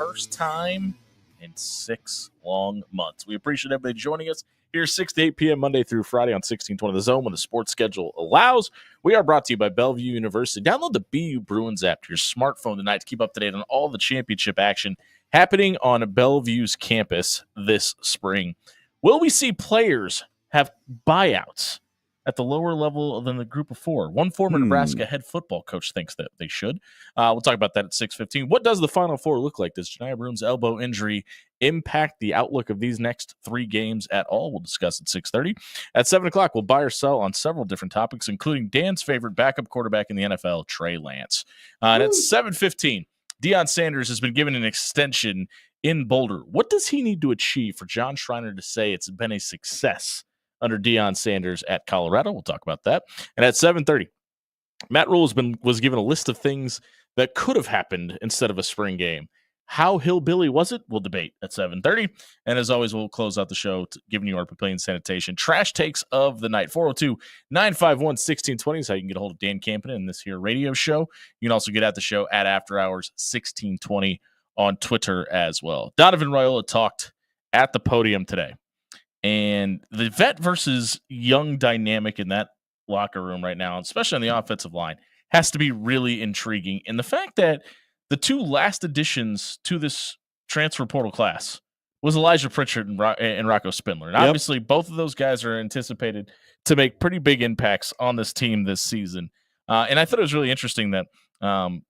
first time in 6 long months. We appreciate everybody joining us here 6 to 8 p.m. Monday through Friday on 1620 The Zone when the sports schedule allows. We are brought to you by Bellevue University. Download the BU Bruins app to your smartphone tonight to keep up to date on all the championship action happening on Bellevue's campus this spring. Will we see players have buyouts at the lower level than the group of four? One former Nebraska head football coach thinks that they should. We'll talk about that at 6:15. What does the Final Four look like? Does Johni Broome's elbow injury impact the outlook of these next 3 games at all? We'll discuss at 6:30. At 7 o'clock, we'll buy or sell on several different topics, including Dan's favorite backup quarterback in the NFL, Trey Lance. And at 7:15, Deion Sanders has been given an extension in Boulder. What does he need to achieve for John Schreiner to say it's been a success under Deion Sanders at Colorado? We'll talk about that. And at 7:30, Matt Rhule was given a list of things that could have happened instead of a spring game. How hillbilly was it? We'll debate at 7:30. And as always, we'll close out the show giving you our Papillion Sanitation trash takes of the night. 402-951-1620 is how you can get a hold of Dan Campen in this here radio show. You can also get at the show at After Hours 1620 on Twitter as well. Donovan Raiola talked at the podium today. And the vet versus young dynamic in that locker room right now, especially on the offensive line, has to be really intriguing. And the fact that the 2 last additions to this transfer portal class was Elijah Pritchard and Rocco Spindler. And obviously, both of those guys are anticipated to make pretty big impacts on this team this season. And I thought it was really interesting that I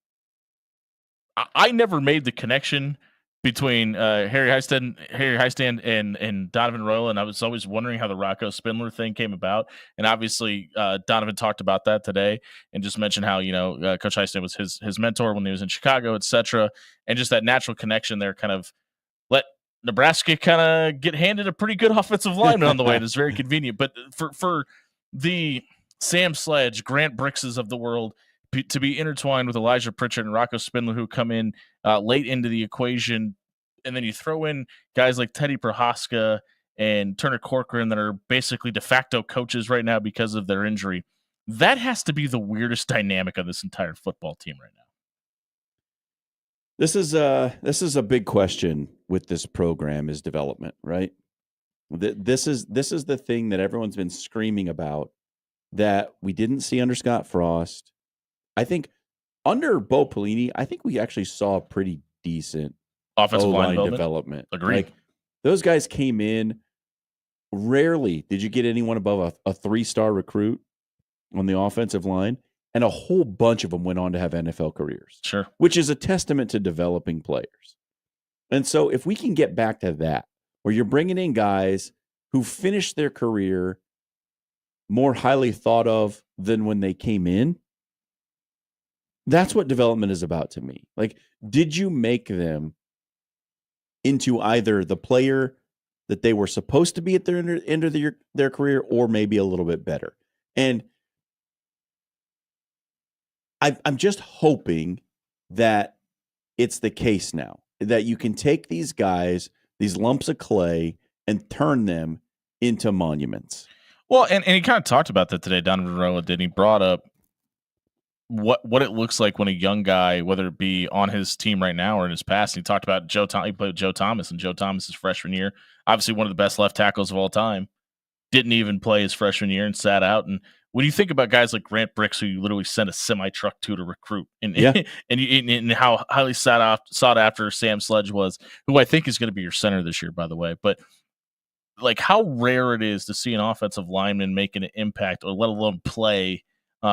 never made the connection between Harry Hiestand and Donovan Raiola, and I was always wondering how the Rocco Spindler thing came about. And obviously, Donovan talked about that today and just mentioned how Coach Hiestand was his mentor when he was in Chicago, etc. And just that natural connection there kind of let Nebraska kind of get handed a pretty good offensive lineman on the way. And it's very convenient. But for the Sam Sledge, Grant Brickses of the world to be intertwined with Elijah Pritchard and Rocco Spindler, who come in late into the equation, and then you throw in guys like Teddy Prohaska and Turner Corcoran that are basically de facto coaches right now because of their injury. That has to be the weirdest dynamic of this entire football team right now. This is a big question with this program is development, right? This is the thing that everyone's been screaming about that we didn't see under Scott Frost. I think under Bo Pelini, I think we actually saw a pretty decent offensive line development. Agreed. Like, those guys came in. Rarely did you get anyone above a 3-star recruit on the offensive line, and a whole bunch of them went on to have NFL careers. Sure. Which is a testament to developing players. And so if we can get back to that, where you're bringing in guys who finished their career more highly thought of than when they came in, that's what development is about to me. Like, did you make them into either the player that they were supposed to be at their end of their career, or maybe a little bit better? And I'm just hoping that it's the case now, that you can take these guys, these lumps of clay, and turn them into monuments. Well, and he kind of talked about that today, Donovan Raiola did. He brought up what it looks like when a young guy, whether it be on his team right now or in his past, and he talked about he played with Joe Thomas, and Joe Thomas's freshman year, obviously one of the best left tackles of all time, didn't even play his freshman year and sat out. And when you think about guys like Grant Bricks, who you literally sent a semi-truck to recruit, and how highly sought after Sam Sledge was, who I think is going to be your center this year, by the way, but like how rare it is to see an offensive lineman making an impact, or let alone play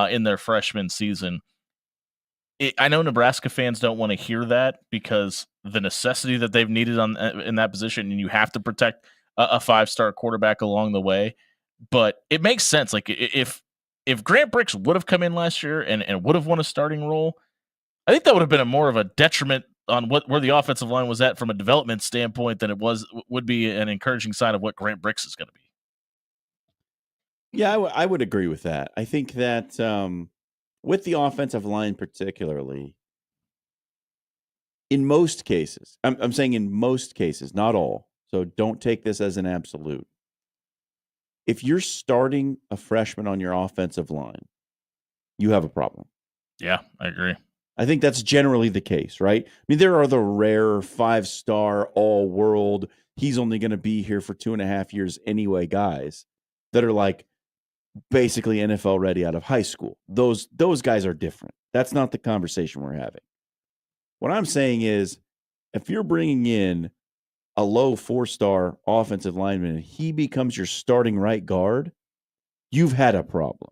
in their freshman season. I know Nebraska fans don't want to hear that because the necessity that they've needed in that position, and you have to protect a 5-star quarterback along the way. But it makes sense. Like if Grant Bricks would have come in last year and would have won a starting role, I think that would have been more of a detriment on where the offensive line was at from a development standpoint than it would be an encouraging sign of what Grant Bricks is going to be. Yeah, I would agree with that. I think that with the offensive line particularly, in most cases, I'm saying in most cases, not all, so don't take this as an absolute. If you're starting a freshman on your offensive line, you have a problem. Yeah, I agree. I think that's generally the case, right? I mean, there are the rare 5-star all world, he's only going to be here for 2.5 years anyway, guys that are like basically NFL ready out of high school. Those guys are different. That's not the conversation we're having. What I'm saying is, if you're bringing in a low 4-star offensive lineman and he becomes your starting right guard, you've had a problem.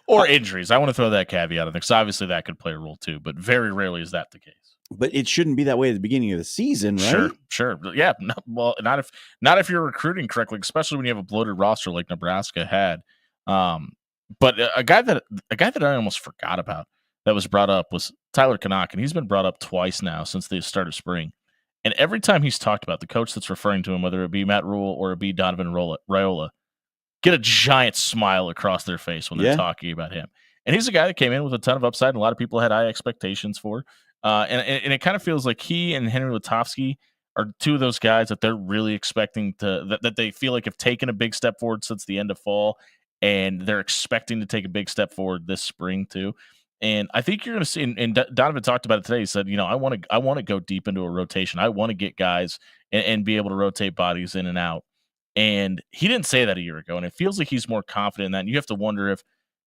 Or injuries. I want to throw that caveat in there because obviously that could play a role too, but very rarely is that the case. But it shouldn't be that way at the beginning of the season, right? Sure. Yeah. Well, not if you're recruiting correctly, especially when you have a bloated roster like Nebraska had. But a guy that I almost forgot about that was brought up was Tyler Canuck, and he's been brought up twice now since the start of spring. And every time he's talked about, the coach that's referring to him, whether it be Matt Rule or it be Donovan Raiola, get a giant smile across their face when they're talking about him. And he's a guy that came in with a ton of upside, and a lot of people had high expectations for. And it kind of feels like he and Henry Lutovsky are two of those guys that they're really expecting that they feel like have taken a big step forward since the end of fall, and they're expecting to take a big step forward this spring too. And I think you're going to see, and Donovan talked about it today. He said, I want to go deep into a rotation. I want to get guys and be able to rotate bodies in and out. And he didn't say that a year ago. And it feels like he's more confident in that. And you have to wonder if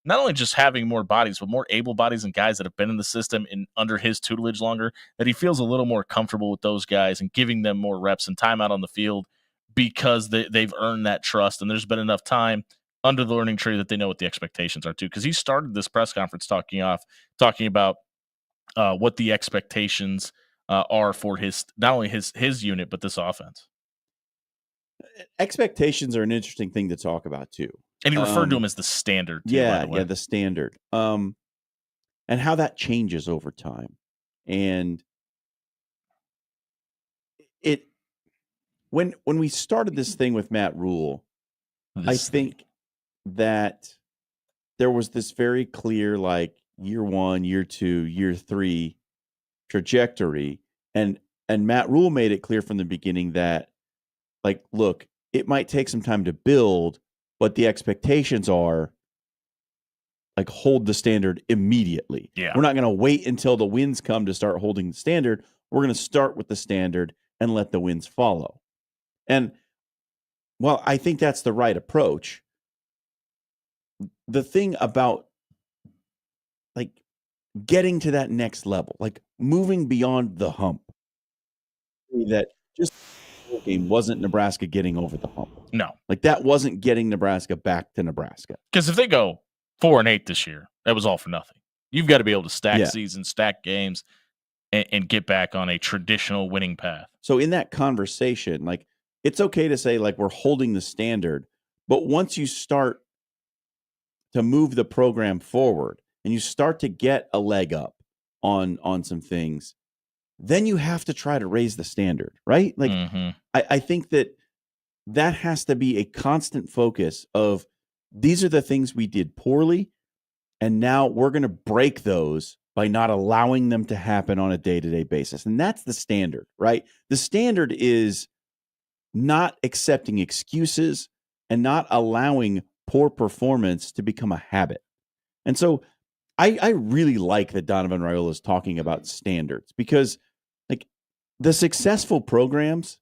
not only just having more bodies, but more able bodies and guys that have been in the system and under his tutelage longer, that he feels a little more comfortable with those guys and giving them more reps and time out on the field because they've earned that trust. And there's been enough time under the learning tree that they know what the expectations are too. Because he started this press conference talking about what the expectations are for his, not only his unit, but this offense. Expectations are an interesting thing to talk about too. And he referred to him as the standard too, by the way. The standard. And how that changes over time. And when we started this thing with Matt Rule, I think that there was this very clear, like, year 1, year 2, year 3 trajectory. And Matt Rule made it clear from the beginning that, like, look, it might take some time to build, but the expectations are, like, hold the standard immediately. Yeah. We're not going to wait until the wins come to start holding the standard. We're going to start with the standard and let the wins follow. And, well, I think that's the right approach. The thing about, like, getting to that next level, like moving beyond the hump, that just game wasn't Nebraska getting over the hump. No. Like, that wasn't getting Nebraska back to Nebraska. Because if they go 4-8 this year, that was all for nothing. You've got to be able to stack seasons, stack games, and get back on a traditional winning path. So in that conversation, like, it's okay to say, like, we're holding the standard, but once you start to move the program forward and you start to get a leg up on some things, then you have to try to raise the standard, right? Like, I think that has to be a constant focus of, these are the things we did poorly, and now we're going to break those by not allowing them to happen on a day-to-day basis. And that's the standard, right? The standard is not accepting excuses and not allowing poor performance to become a habit. And so I really like that Donovan Raiola is talking about standards, because, like, the successful programs,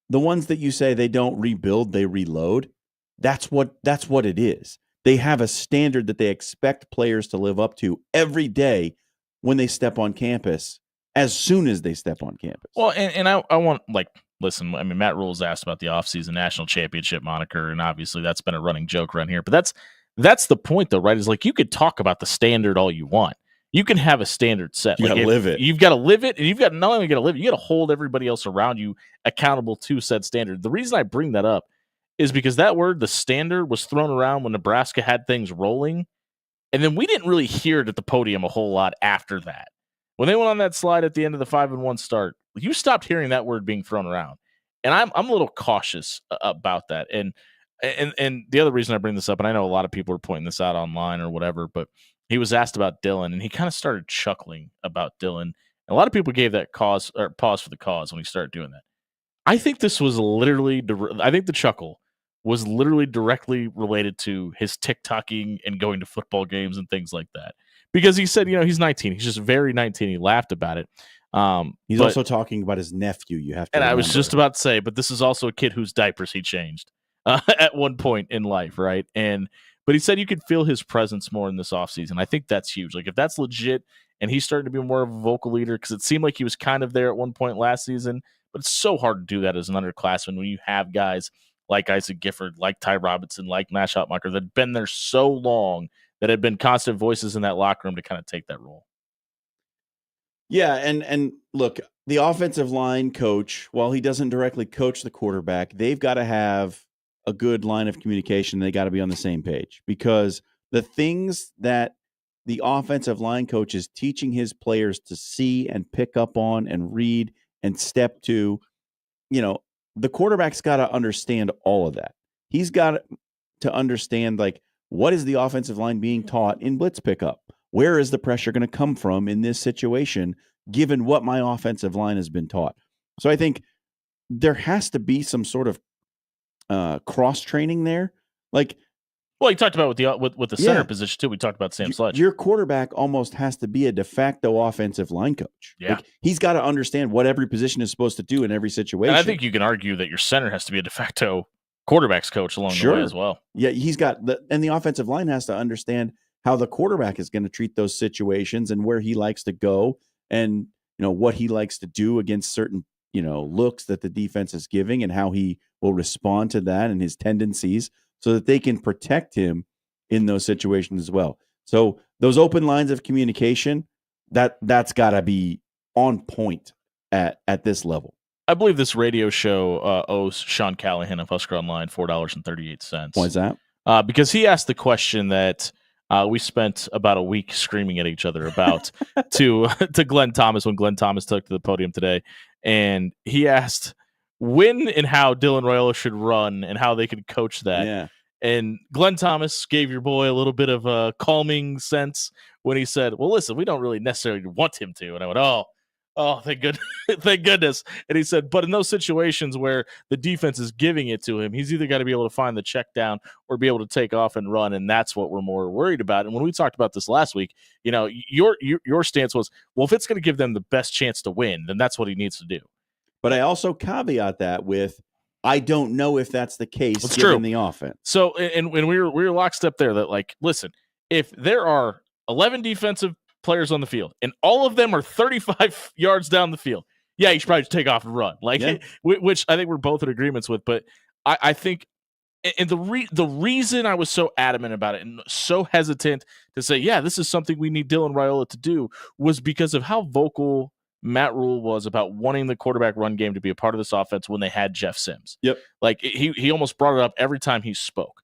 the ones that you say they don't rebuild, they reload, that's what it is. They have a standard that they expect players to live up to every day when they step on campus, as soon as they step on campus. Well, and I want, like, listen, I mean, Matt Rule's asked about the offseason national championship moniker, and obviously that's been a running joke around here. But that's the point, though, right? Is, like, you could talk about the standard all you want. You can have a standard set. You got to live it. You've got to live it, and you've got not only got to live it, you got to hold everybody else around you accountable to said standard. The reason I bring that up is because that word, the standard, was thrown around when Nebraska had things rolling, and then we didn't really hear it at the podium a whole lot after that. When they went on that slide at the end of the 5-1 start, you stopped hearing that word being thrown around. And I'm a little cautious about that. And the other reason I bring this up, and I know a lot of people are pointing this out online or whatever, but he was asked about Dylan, and he kind of started chuckling about Dylan. And a lot of people gave that pause for the cause when he started doing that. I think this was I think the chuckle was literally directly related to his TikToking and going to football games and things like that. because he said, he's 19. He's just very 19. He laughed about it. He's also talking about his nephew. You have to. And remember. I was just about to say, but this is also a kid whose diapers he changed at one point in life, right? But he said you could feel his presence more in this offseason. I think that's huge. Like if that's legit and he's starting to be more of a vocal leader, because it seemed like he was kind of there at one point last season, but it's so hard to do that as an underclassman when you have guys like Isaac Gifford, like Ty Robinson, like Matt Schottmacher that had been there so long, that had been constant voices in that locker room to kind of take that role. Yeah, and look, the offensive line coach, while he doesn't directly coach the quarterback, they've got to have a good line of communication. They got to be on the same page, because the things that the offensive line coach is teaching his players to see and pick up on and read and step to, the quarterback's got to understand all of that. He's got to understand, like, what is the offensive line being taught in blitz pickup? Where is the pressure going to come from in this situation, given what my offensive line has been taught? So I think there has to be some sort of cross training there. Like, well, you talked about with the center position too. We talked about Sam Sledge. Your quarterback almost has to be a de facto offensive line coach. Yeah, like, he's got to understand what every position is supposed to do in every situation. And I think you can argue that your center has to be a de facto quarterback's coach along the way as well. Yeah, he's got the offensive line has to understand how the quarterback is going to treat those situations and where he likes to go, and what he likes to do against certain looks that the defense is giving, and how he will respond to that and his tendencies, so that they can protect him in those situations as well. So those open lines of communication, that's got to be on point at this level. I believe this radio show owes Sean Callahan of Husker Online $4.38. Why is that? Because he asked the question that we spent about a week screaming at each other about to Glenn Thomas when Glenn Thomas took to the podium today. And he asked when and how Dylan Raiola should run and how they could coach that. Yeah. And Glenn Thomas gave your boy a little bit of a calming sense when he said, well, listen, we don't really necessarily want him to. And I went, oh, thank goodness. Thank goodness. And he said, but in those situations where the defense is giving it to him, he's either got to be able to find the check down or be able to take off and run. And that's what we're more worried about. And when we talked about this last week, your stance was, well, if it's going to give them the best chance to win, then that's what he needs to do. But I also caveat that with, I don't know if that's the case that's given true. the offense. So, and when we were lockstep there, that like, listen, if there are 11 defensive players on the field and all of them are 35 yards down the field, yeah, you should probably take off and run. Like, which I think we're both in agreements with. But I think, and the reason I was so adamant about it and so hesitant to say, yeah, this is something we need Dylan Raiola to do, was because of how vocal Matt Rule was about wanting the quarterback run game to be a part of this offense when they had Jeff Sims. Yep. Like he almost brought it up every time he spoke.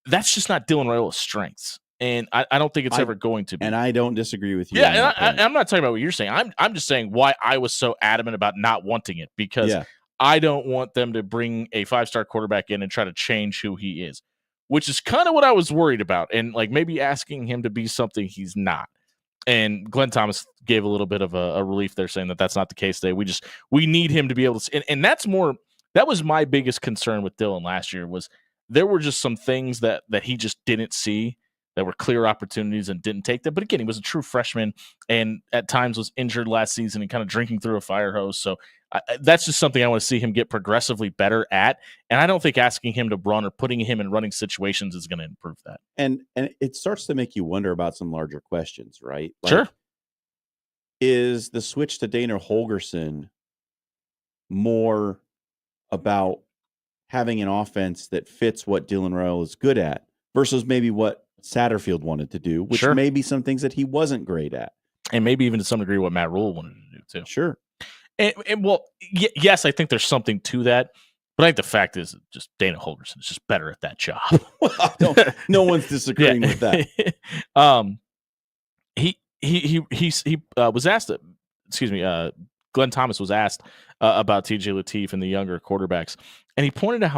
That's just not Dylan Raiola's strengths. And I don't think it's ever going to be. And I don't disagree with you. Yeah, and I'm not talking about what you're saying. I'm just saying why I was so adamant about not wanting it, because I don't want them to bring a 5-star quarterback in and try to change who he is, which is kind of what I was worried about, and like maybe asking him to be something he's not. And Glenn Thomas gave a little bit of a relief there, saying that that's not the case today. We need him to be able to, and that was my biggest concern with Dylan last year, was there were just some things that he just didn't see that were clear opportunities and didn't take them. But again, he was a true freshman and at times was injured last season and kind of drinking through a fire hose. So that's just something I want to see him get progressively better at. And I don't think asking him to run or putting him in running situations is going to improve that. And it starts to make you wonder about some larger questions, right? Like, sure. Is the switch to Dana Holgorsen more about having an offense that fits what Dylan Raiola is good at versus maybe what Satterfield wanted to do, which may be some things that he wasn't great at, and maybe even to some degree what Matt Rule wanted to do too. Sure. And well, yes, I think there's something to that, but I think the fact is just Dana Holgorsen is just better at that job. No one's disagreeing with that. He was asked. Glenn Thomas was asked about TJ Lateef and the younger quarterbacks, and he pointed out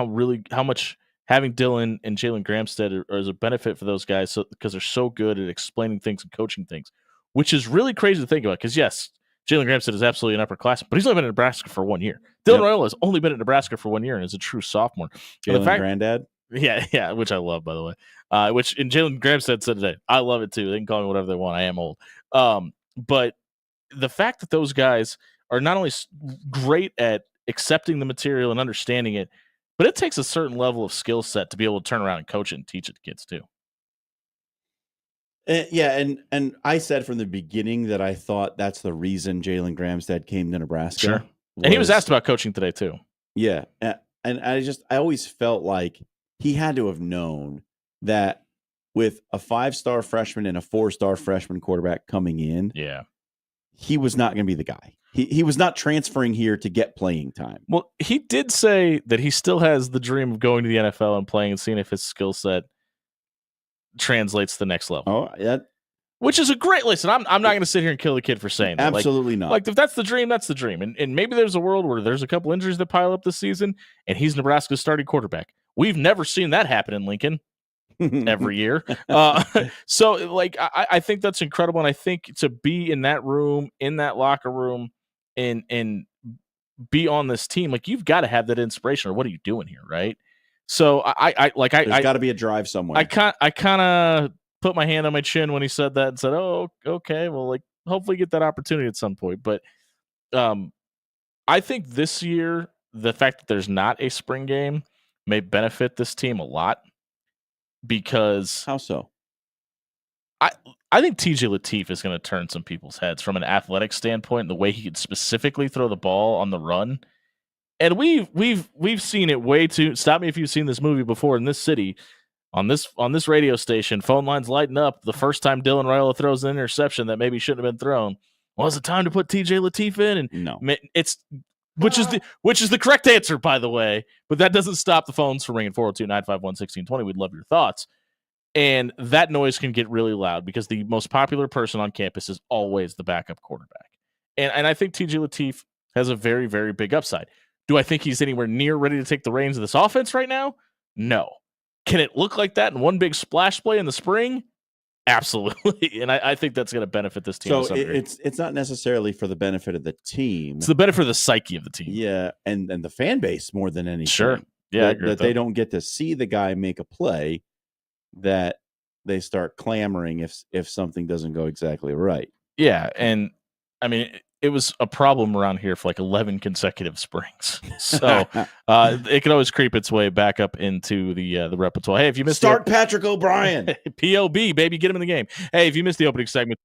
how much having Dylan and Jalen Gramstead is a benefit for those guys, because they're so good at explaining things and coaching things, which is really crazy to think about. Because yes, Jalen Gramstead is absolutely an upperclassman, but he's only been in Nebraska for 1 year. Dylan Raiola has only been at Nebraska for 1 year and is a true sophomore. Jalen Granddad? Yeah, which I love, by the way. Which and Jalen Gramstead said today, I love it too. They can call me whatever they want. I am old. But the fact that those guys are not only great at accepting the material and understanding it, but it takes a certain level of skill set to be able to turn around and coach it and teach it to kids too. Yeah, and I said from the beginning that I thought that's the reason Jalen Gramstead came to Nebraska. Sure. And he was asked about coaching today too. Yeah, and I always felt like he had to have known that with a 5-star freshman and a 4-star freshman quarterback coming in, yeah, he was not going to be the guy. He was not transferring here to get playing time. Well, he did say that he still has the dream of going to the NFL and playing and seeing if his skill set translates to the next level. Oh, yeah. Which is a great listen. I'm not going to sit here and kill the kid for saying that. Absolutely not. Like if that's the dream, that's the dream. And maybe there's a world where there's a couple injuries that pile up this season, and he's Nebraska's starting quarterback. We've never seen that happen in Lincoln every year. So like I think that's incredible, and I think to be in that room, in that locker room, and be on this team, like you've got to have that inspiration. Or what are you doing here, right? So I there's got to be a drive somewhere. I kind of put my hand on my chin when he said that and said, "Oh, okay, well, like hopefully get that opportunity at some point." But I think this year the fact that there's not a spring game may benefit this team a lot because how so? I think TJ Lateef is going to turn some people's heads from an athletic standpoint, the way he could specifically throw the ball on the run. And we've seen it way too. Stop me if you've seen this movie before in this city, on this radio station. Phone lines lighting up the first time Dylan Raiola throws an interception that maybe shouldn't have been thrown. Well, is it time to put TJ Lateef in? And no, it's which is the correct answer, by the way. But that doesn't stop the phones from ringing 402-951-1620. We'd love your thoughts. And that noise can get really loud because the most popular person on campus is always the backup quarterback. And I think TJ Lateef has a very, very big upside. Do I think he's anywhere near ready to take the reins of this offense right now? No. Can it look like that in one big splash play in the spring? Absolutely. And I think that's going to benefit this team. So it's not necessarily for the benefit of the team. It's the benefit of the psyche of the team. Yeah, and the fan base more than anything. Sure. Yeah, that they don't get to see the guy make a play, that they start clamoring if something doesn't go exactly right. Yeah, and I mean it was a problem around here for like 11 consecutive springs. So it can always creep its way back up into the repertoire. Hey, if you missed Patrick O'Brien. POB, baby, get him in the game. Hey, if you missed the opening segment,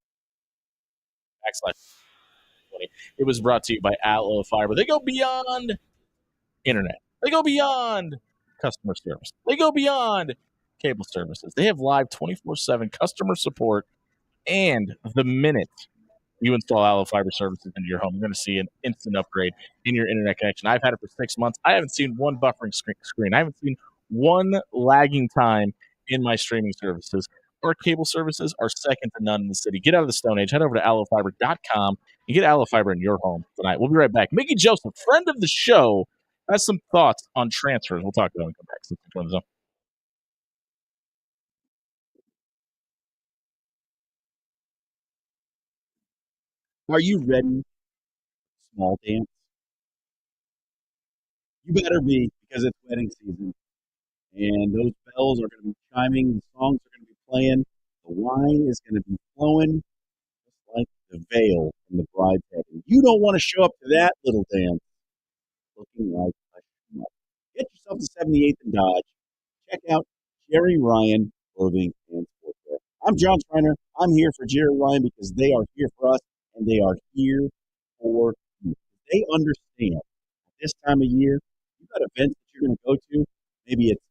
it was brought to you by Allo Fiber. They go beyond internet. They go beyond customer service. They go beyond cable services. They have live 24/7 customer support, and the minute you install Allo Fiber services into your home, you're going to see an instant upgrade in your internet connection. I've had it for 6 months. I haven't seen one buffering screen. I haven't seen one lagging time in my streaming services. Our cable services are second to none in the city. Get out of the Stone Age. Head over to allofiber.com and get Allo Fiber in your home tonight. We'll be right back. Mickey Joseph, friend of the show, has some thoughts on transfers. We'll talk about it when we come back. Are you ready? Small dance. You better be, because it's wedding season. And those bells are going to be chiming. The songs are going to be playing. The wine is going to be flowing, just like the veil from the bride's head. And you don't want to show up to that little dance looking like a schmuck. Get yourself to 78th and Dodge. Check out Jerry Ryan Clothing and Sportswear. I'm John Schreiner. I'm here for Jerry Ryan because they are here for us, and they are here for you. They understand at this time of year, you've got events that you're going to go to. Maybe it's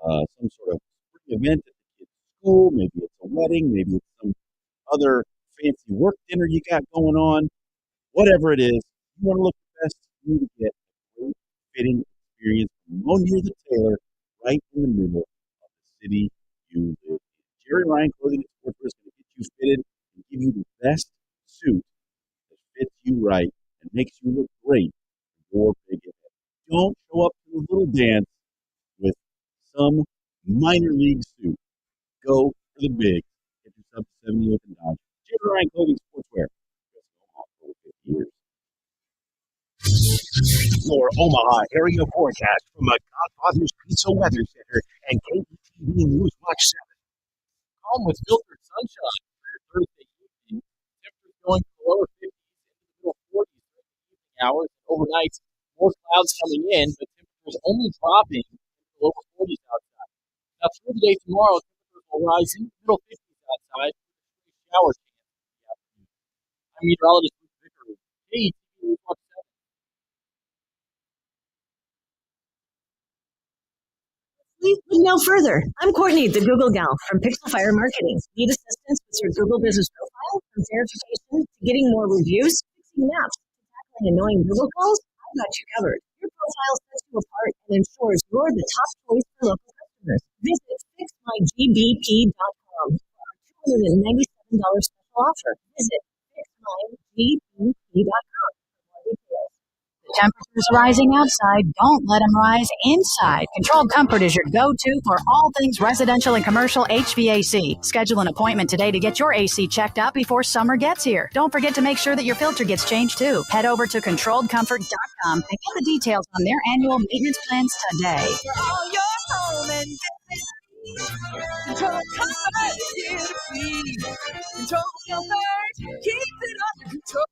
some sort of spring event at the kid's school. Maybe it's a wedding. Maybe it's some other fancy work dinner you got going on. Whatever it is, you want to look the best, you need to get a great fitting experience from Monier the Tailor right in the middle of the city you live in. Jerry Ryan Clothing and Sportswear is going to get you fitted and give you the best suit that fits you right and makes you look great for your big event. Don't show up to the little dance with some minor league suit. Go for the big. Get yourself to 78th and Dodge. Jerry Ryan Clothing Sportswear. For 50 years. your Omaha area forecast from the Godfather's Pizza Weather Center and KBTV News Watch 7. Calm with filtered sunshine for your Thursday evening. Temperatures going from the lower 50s into the middle 40s during the evening hours. Overnight, more clouds coming in, but temperatures only dropping into the lower 40s outside. Now, through the day tomorrow, temperatures will rise into the middle 50s outside. Showers in the afternoon. I'm meteorologist Luke Vickery. KBTV News Watch 7. Look no further. I'm Courtney, the Google gal from Pixel Fire Marketing. Need assistance with your Google business profile? From verification to getting more reviews, fixing maps, to tackling annoying Google calls? I've got you covered. Your profile sets you apart and ensures you're the top choice for local customers. Visit fixmygbp.com for our $297 special offer. Visit fixmygbp.com for more details. Temperatures rising outside, don't let them rise inside. Controlled Comfort is your go-to for all things residential and commercial HVAC. Schedule an appointment today to get your AC checked out before summer gets here. Don't forget to make sure that your filter gets changed too. Head over to controlledcomfort.com and get the details on their annual maintenance plans today. For all your home and Control Comfort is here to please. Control Comfort keeps it under control.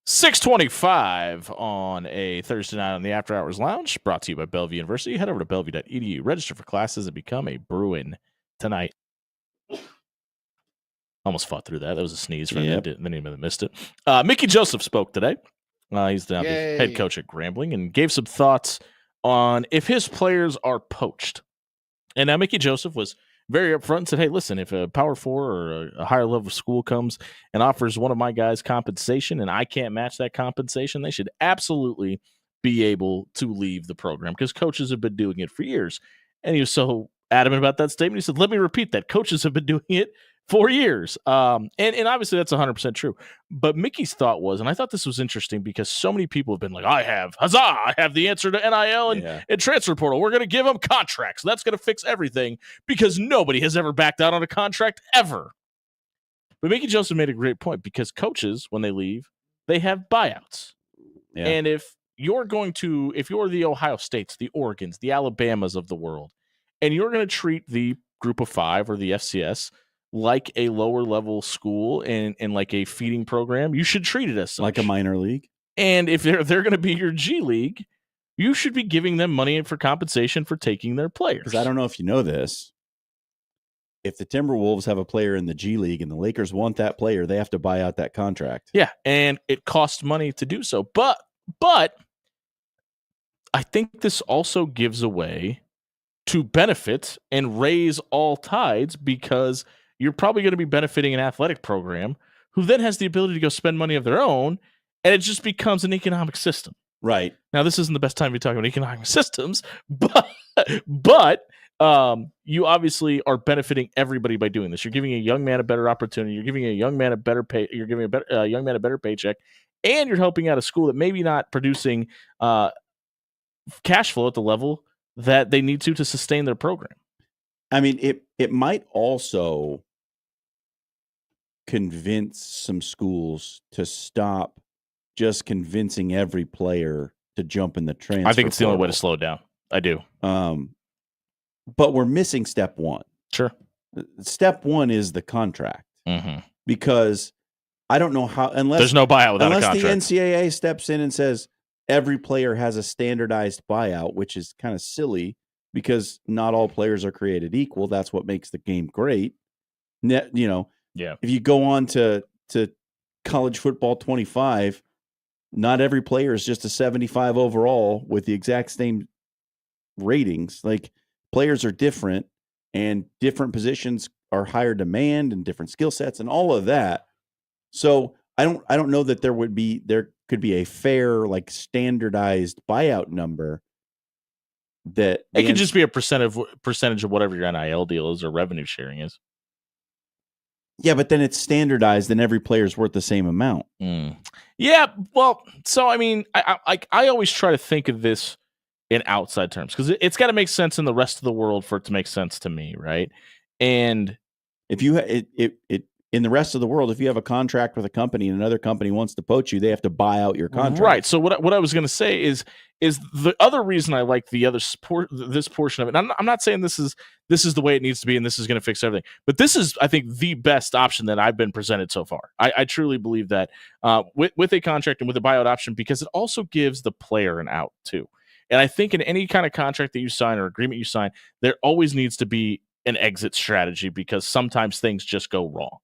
$6.25 on a Thursday night on the After Hours Lounge, brought to you by Bellevue University. Head over to bellevue.edu, register for classes, and become a Bruin tonight. Almost fought through that. That was a sneeze for Yep. anyone that missed it. Mickey Joseph spoke today. He's now the head coach at Grambling and gave some thoughts on if his players are poached. And now Mickey Joseph was very upfront and said, hey, listen, if a Power 4 or a higher level school comes and offers one of my guys compensation and I can't match that compensation, they should absolutely be able to leave the program because coaches have been doing it for years. And he was so adamant about that statement. He said, let me repeat that. Coaches have been doing it 4 years. And obviously that's 100% true. But Mickey's thought was, and I thought this was interesting because so many people have been like, I have the answer to NIL and transfer portal. We're going to give them contracts. That's going to fix everything because nobody has ever backed out on a contract ever. But Mickey Joseph made a great point because coaches, when they leave, they have buyouts. Yeah. And if you're the Ohio States, the Oregons, the Alabamas of the world, and you're going to treat the Group of Five or the FCS like a lower level school and like a feeding program, you should treat it as such. Like a minor league. And if they're going to be your G League, you should be giving them money for compensation for taking their players. Because I don't know if you know this. If the Timberwolves have a player in the G League and the Lakers want that player, they have to buy out that contract. Yeah, and it costs money to do so. But I think this also gives a way to benefit and raise all tides because you're probably going to be benefiting an athletic program who then has the ability to go spend money of their own, and it just becomes an economic system. Right. Now, this isn't the best time to be talking about economic systems, but you obviously are benefiting everybody by doing this. You're giving a young man a better opportunity. You're giving a young man a better pay. You're giving a young man a better paycheck, and you're helping out a school that maybe not producing cash flow at the level that they need to sustain their program. I mean, it might also convince some schools to stop just convincing every player to jump in the transfer. I think it's the only way to portal. slow it down. I do. But we're missing step one. Sure. Step one is the contract. Mm-hmm. Because I don't know how, unless there's no buyout without a contract. Unless the NCAA steps in and says every player has a standardized buyout, which is kind of silly because not all players are created equal. That's what makes the game great. You know, if you go on to college football 25, not every player is just a 75 overall with the exact same ratings. Like, players are different and different positions are higher demand and different skill sets and all of that. So I don't know that there could be a fair, like, standardized buyout number that it could just be a percentage of whatever your NIL deal is or revenue sharing is. Yeah, but then it's standardized and every player is worth the same amount. Yeah, well, so I mean, I always try to think of this in outside terms because it's got to make sense in the rest of the world for it to make sense to me, right? And if you in the rest of the world, if you have a contract with a company and another company wants to poach you, they have to buy out your contract. Right. So what I was going to say is the other reason I like the other support, this portion of it. And I'm not saying this is the way it needs to be and this is going to fix everything, but this is, I think, the best option that I've been presented so far. I truly believe that with a contract and with a buyout option, because it also gives the player an out too. And I think in any kind of contract that you sign or agreement you sign, there always needs to be an exit strategy because sometimes things just go wrong.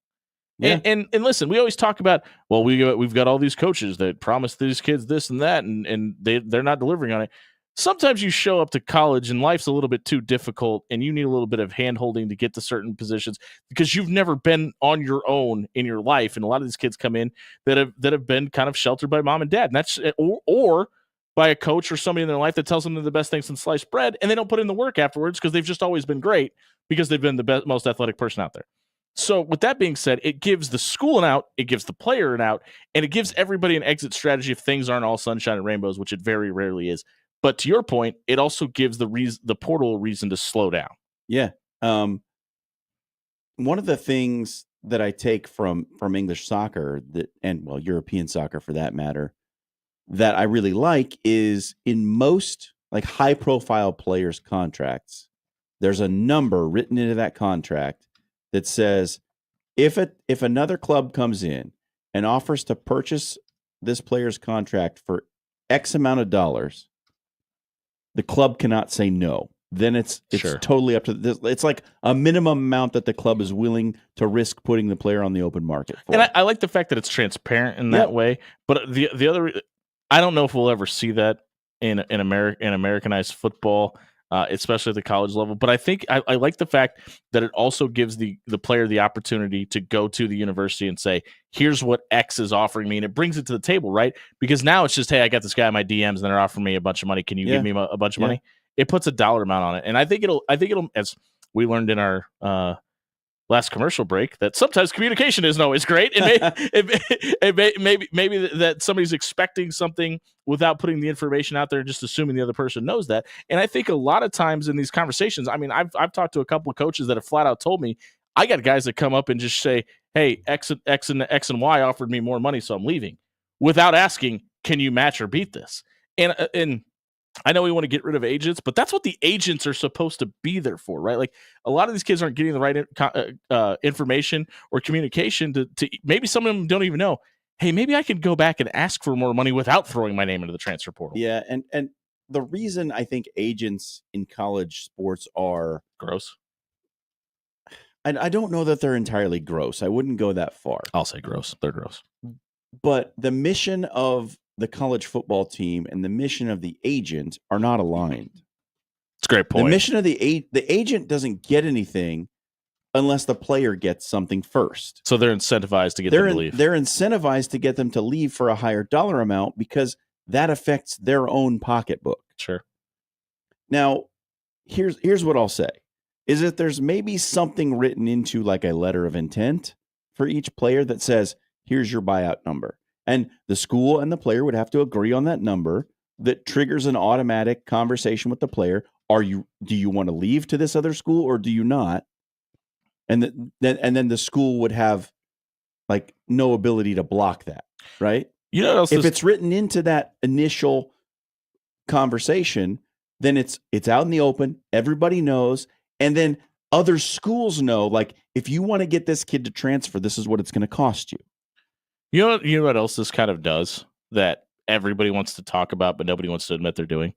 Yeah. And listen, we always talk about, well, we've got all these coaches that promise these kids this and that, and they're not delivering on it. Sometimes you show up to college and life's a little bit too difficult, and you need a little bit of hand-holding to get to certain positions because you've never been on your own in your life. And a lot of these kids come in that have been kind of sheltered by mom and dad, and that's or by a coach or somebody in their life that tells them they're the best thing since sliced bread, and they don't put in the work afterwards because they've just always been great because they've been the most athletic person out there. So with that being said, it gives the school an out, it gives the player an out, and it gives everybody an exit strategy if things aren't all sunshine and rainbows, which it very rarely is. But to your point, it also gives the portal a reason to slow down. Yeah. One of the things that I take from English soccer and European soccer for that matter, that I really like is in most like high profile players' contracts, there's a number written into that contract that says if another club comes in and offers to purchase this player's contract for X amount of dollars, the club cannot say no. Then it's sure. Totally up to this. It's like a minimum amount that the club is willing to risk putting the player on the open market for. And I like the fact that it's transparent in that way. But the other, I don't know if we'll ever see that in Americanized football. Especially at the college level. But I think I like the fact that it also gives the player the opportunity to go to the university and say, here's what X is offering me. And it brings it to the table, right? Because now it's just, hey, I got this guy in my DMs and they're offering me a bunch of money. Can you give me a bunch of money? It puts a dollar amount on it. And I think it'll, as we learned in our last commercial break that sometimes communication isn't always great. Maybe that somebody's expecting something without putting the information out there and just assuming the other person knows that. And I think a lot of times in these conversations, I mean, I've talked to a couple of coaches that have flat out told me, I got guys that come up and just say, hey, X and Y offered me more money, so I'm leaving, without asking, can you match or beat this? And I know we want to get rid of agents, but that's what the agents are supposed to be there for, right? Like a lot of these kids aren't getting the right information or communication to maybe some of them don't even know, hey, maybe I could go back and ask for more money without throwing my name into the transfer portal. Yeah, and the reason I think agents in college sports are gross. I don't know that they're entirely gross. I wouldn't go that far. I'll say gross. They're gross. But the mission of the college football team and the mission of the agent are not aligned. It's a great point. The mission of the agent doesn't get anything unless the player gets something first. So they're incentivized to get them to leave. They're incentivized to get them to leave for a higher dollar amount because that affects their own pocketbook. Sure. Now, here's what I'll say. Is that there's maybe something written into like a letter of intent for each player that says, here's your buyout number. And the school and the player would have to agree on that number that triggers an automatic conversation with the player. Do you want to leave to this other school or do you not? And then the school would have like no ability to block that, right? You know what else if it's written into that initial conversation, then it's out in the open. Everybody knows. And then other schools know, like, if you want to get this kid to transfer, this is what it's going to cost you. You know what else this kind of does that everybody wants to talk about, but nobody wants to admit they're doing?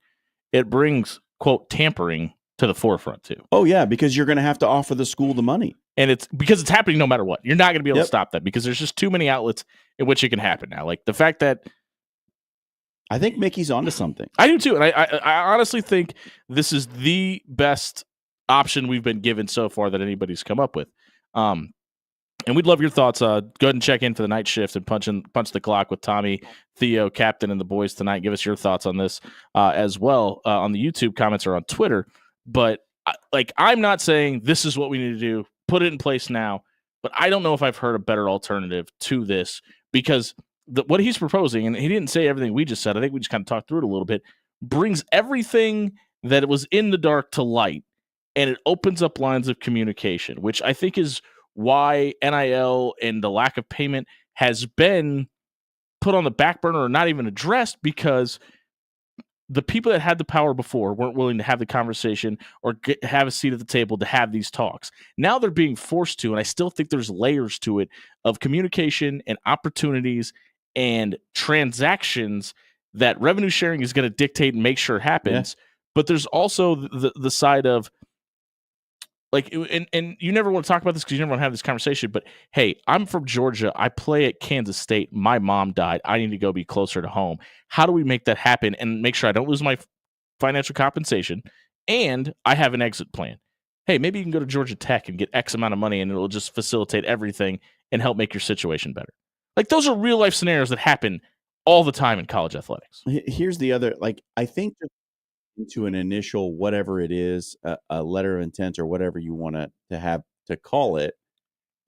It brings, quote, tampering to the forefront, too. Oh, yeah, because you're going to have to offer the school the money. And it's because it's happening no matter what. You're not going to be able to stop that because there's just too many outlets in which it can happen now. Like the fact that I think Mickey's onto something. I do, too. And I honestly think this is the best option we've been given so far that anybody's come up with. And we'd love your thoughts. Go ahead and check in for the night shift and punch the clock with Tommy, Theo, Captain, and the boys tonight. Give us your thoughts on this as well on the YouTube comments or on Twitter. But I'm not saying this is what we need to do. Put it in place now. But I don't know if I've heard a better alternative to this because what he's proposing, and he didn't say everything we just said. I think we just kind of talked through it a little bit, brings everything that was in the dark to light. And it opens up lines of communication, which I think is why NIL and the lack of payment has been put on the back burner or not even addressed because the people that had the power before weren't willing to have the conversation or have a seat at the table to have these talks. Now they're being forced to, and I still think there's layers to it of communication and opportunities and transactions that revenue sharing is going to dictate and make sure it happens. Yeah. But there's also the side of, like, and you never want to talk about this because you never want to have this conversation, but hey, I'm from Georgia. I play at Kansas State. My mom died. I need to go be closer to home. How do we make that happen and make sure I don't lose my financial compensation and I have an exit plan? Hey, maybe you can go to Georgia Tech and get X amount of money and it'll just facilitate everything and help make your situation better. Like, those are real life scenarios that happen all the time in college athletics. Here's the other, like, I think into an initial, whatever it is, a letter of intent or whatever you want to have to call it,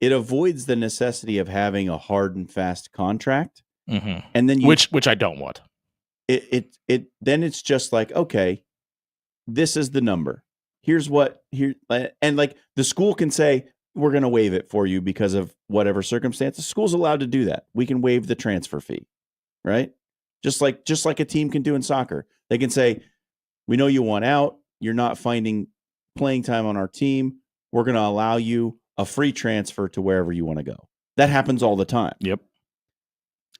it avoids the necessity of having a hard and fast contract. Mm-hmm. And then which I don't want. Then it's just like, okay, this is the number. Here's what here, and like the school can say, we're going to waive it for you because of whatever circumstance. The school's allowed to do that. We can waive the transfer fee, right? Just like a team can do in soccer. They can say, we know you want out. You're not finding playing time on our team. We're going to allow you a free transfer to wherever you want to go. That happens all the time. Yep.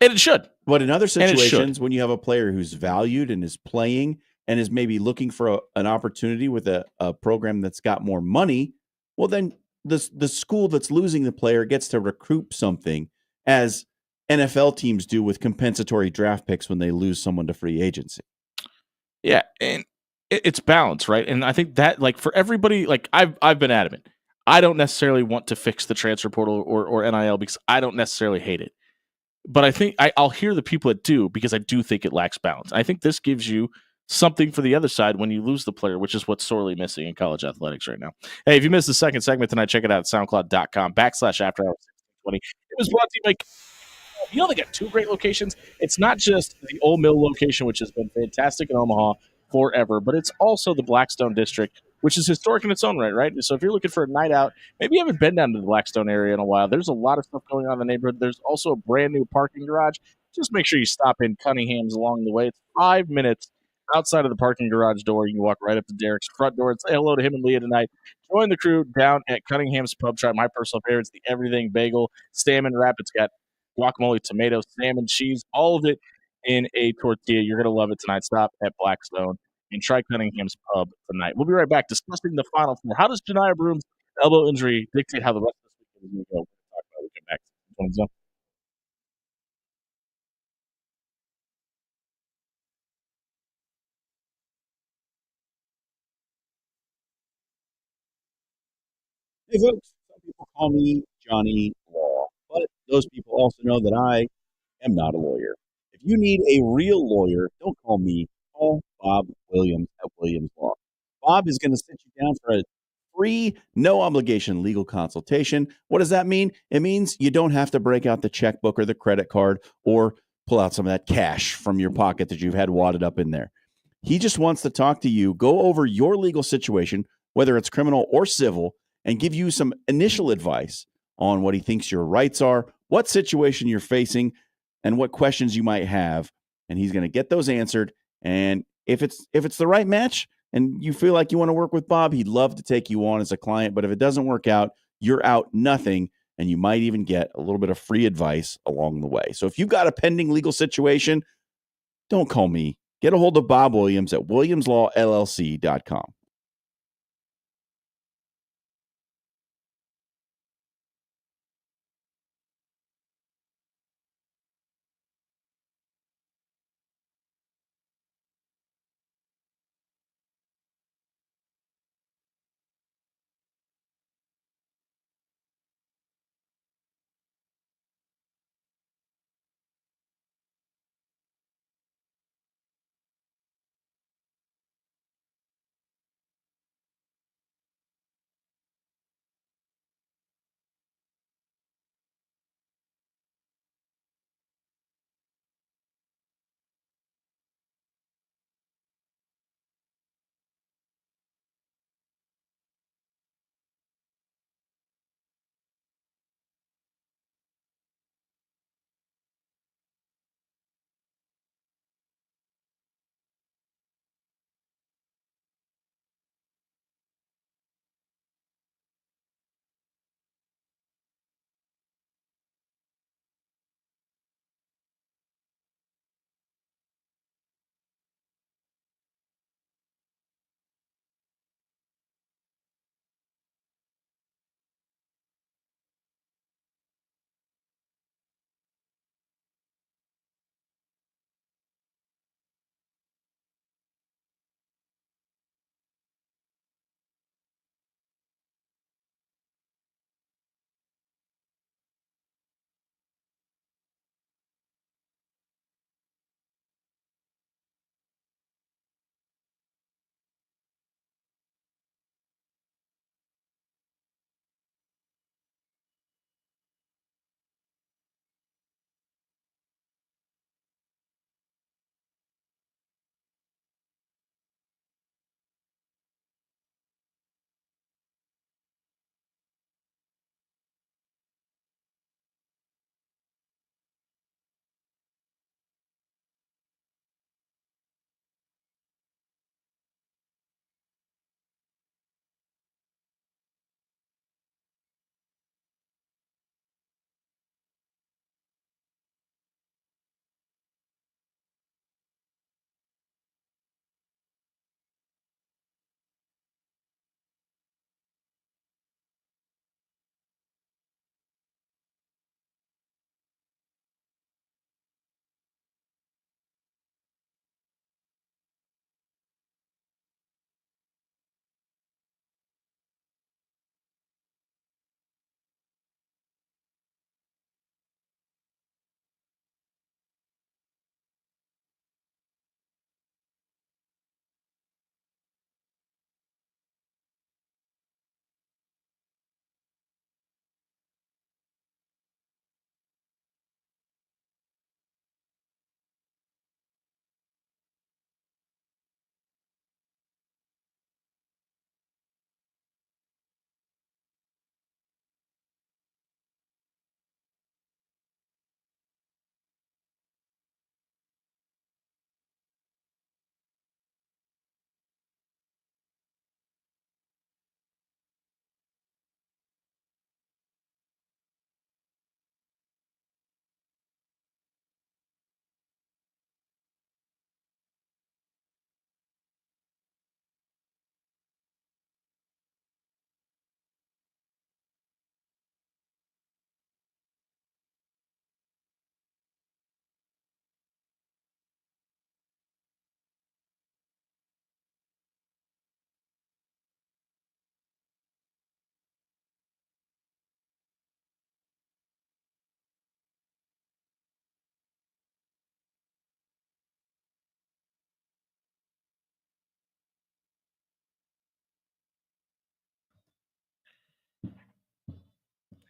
And it should. But in other situations, when you have a player who's valued and is playing and is maybe looking for an opportunity with a program that's got more money, well, then the school that's losing the player gets to recoup something, as NFL teams do with compensatory draft picks when they lose someone to free agency. Yeah, and it's balance, right? And I think that, like, for everybody, like, I've been adamant. I don't necessarily want to fix the transfer portal or NIL because I don't necessarily hate it. But I think I'll hear the people that do because I do think it lacks balance. I think this gives you something for the other side when you lose the player, which is what's sorely missing in college athletics right now. Hey, if you missed the second segment tonight, check it out at soundcloud.com/after hours 20. It was brought to you by you know they got two great locations. It's not just the Old Mill location, which has been fantastic in Omaha forever, but it's also the Blackstone district, which is historic in its own right, right? So if you're looking for a night out, maybe you haven't been down to the Blackstone area in a while. There's a lot of stuff going on in the neighborhood. There's also a brand new parking garage. Just make sure you stop in Cunningham's along the way. It's 5 minutes outside of the parking garage door. You can walk right up to Derek's front door and say hello to him and Leah tonight. Join the crew down at Cunningham's Pub. Try my personal favorite. It's the Everything Bagel Salmon Wrap. It's got guacamole, tomatoes, salmon, cheese, all of it in a tortilla. You're going to love it tonight. Stop at Blackstone and try Cunningham's Pub tonight. We'll be right back discussing the Final Four. How does Janiyah Broom's elbow injury dictate how the rest of this weekend is going to go? We'll talk about it. We'll get back to the zone. Hey, folks, some people call me Johnny Law, but those people also know that I am not a lawyer. If you need a real lawyer, don't call me. Call Bob Williams at Williams Law. Bob is going to sit you down for a free, no obligation legal consultation. What does that mean? It means you don't have to break out the checkbook or the credit card or pull out some of that cash from your pocket that you've had wadded up in there. He just wants to talk to you, go over your legal situation, whether it's criminal or civil, and give you some initial advice on what he thinks your rights are, what situation you're facing, and what questions you might have. And he's going to get those answered. And if it's the right match and you feel like you want to work with Bob, he'd love to take you on as a client. But if it doesn't work out, you're out nothing. And you might even get a little bit of free advice along the way. So if you've got a pending legal situation, don't call me. Get a hold of Bob Williams at williamslawllc.com.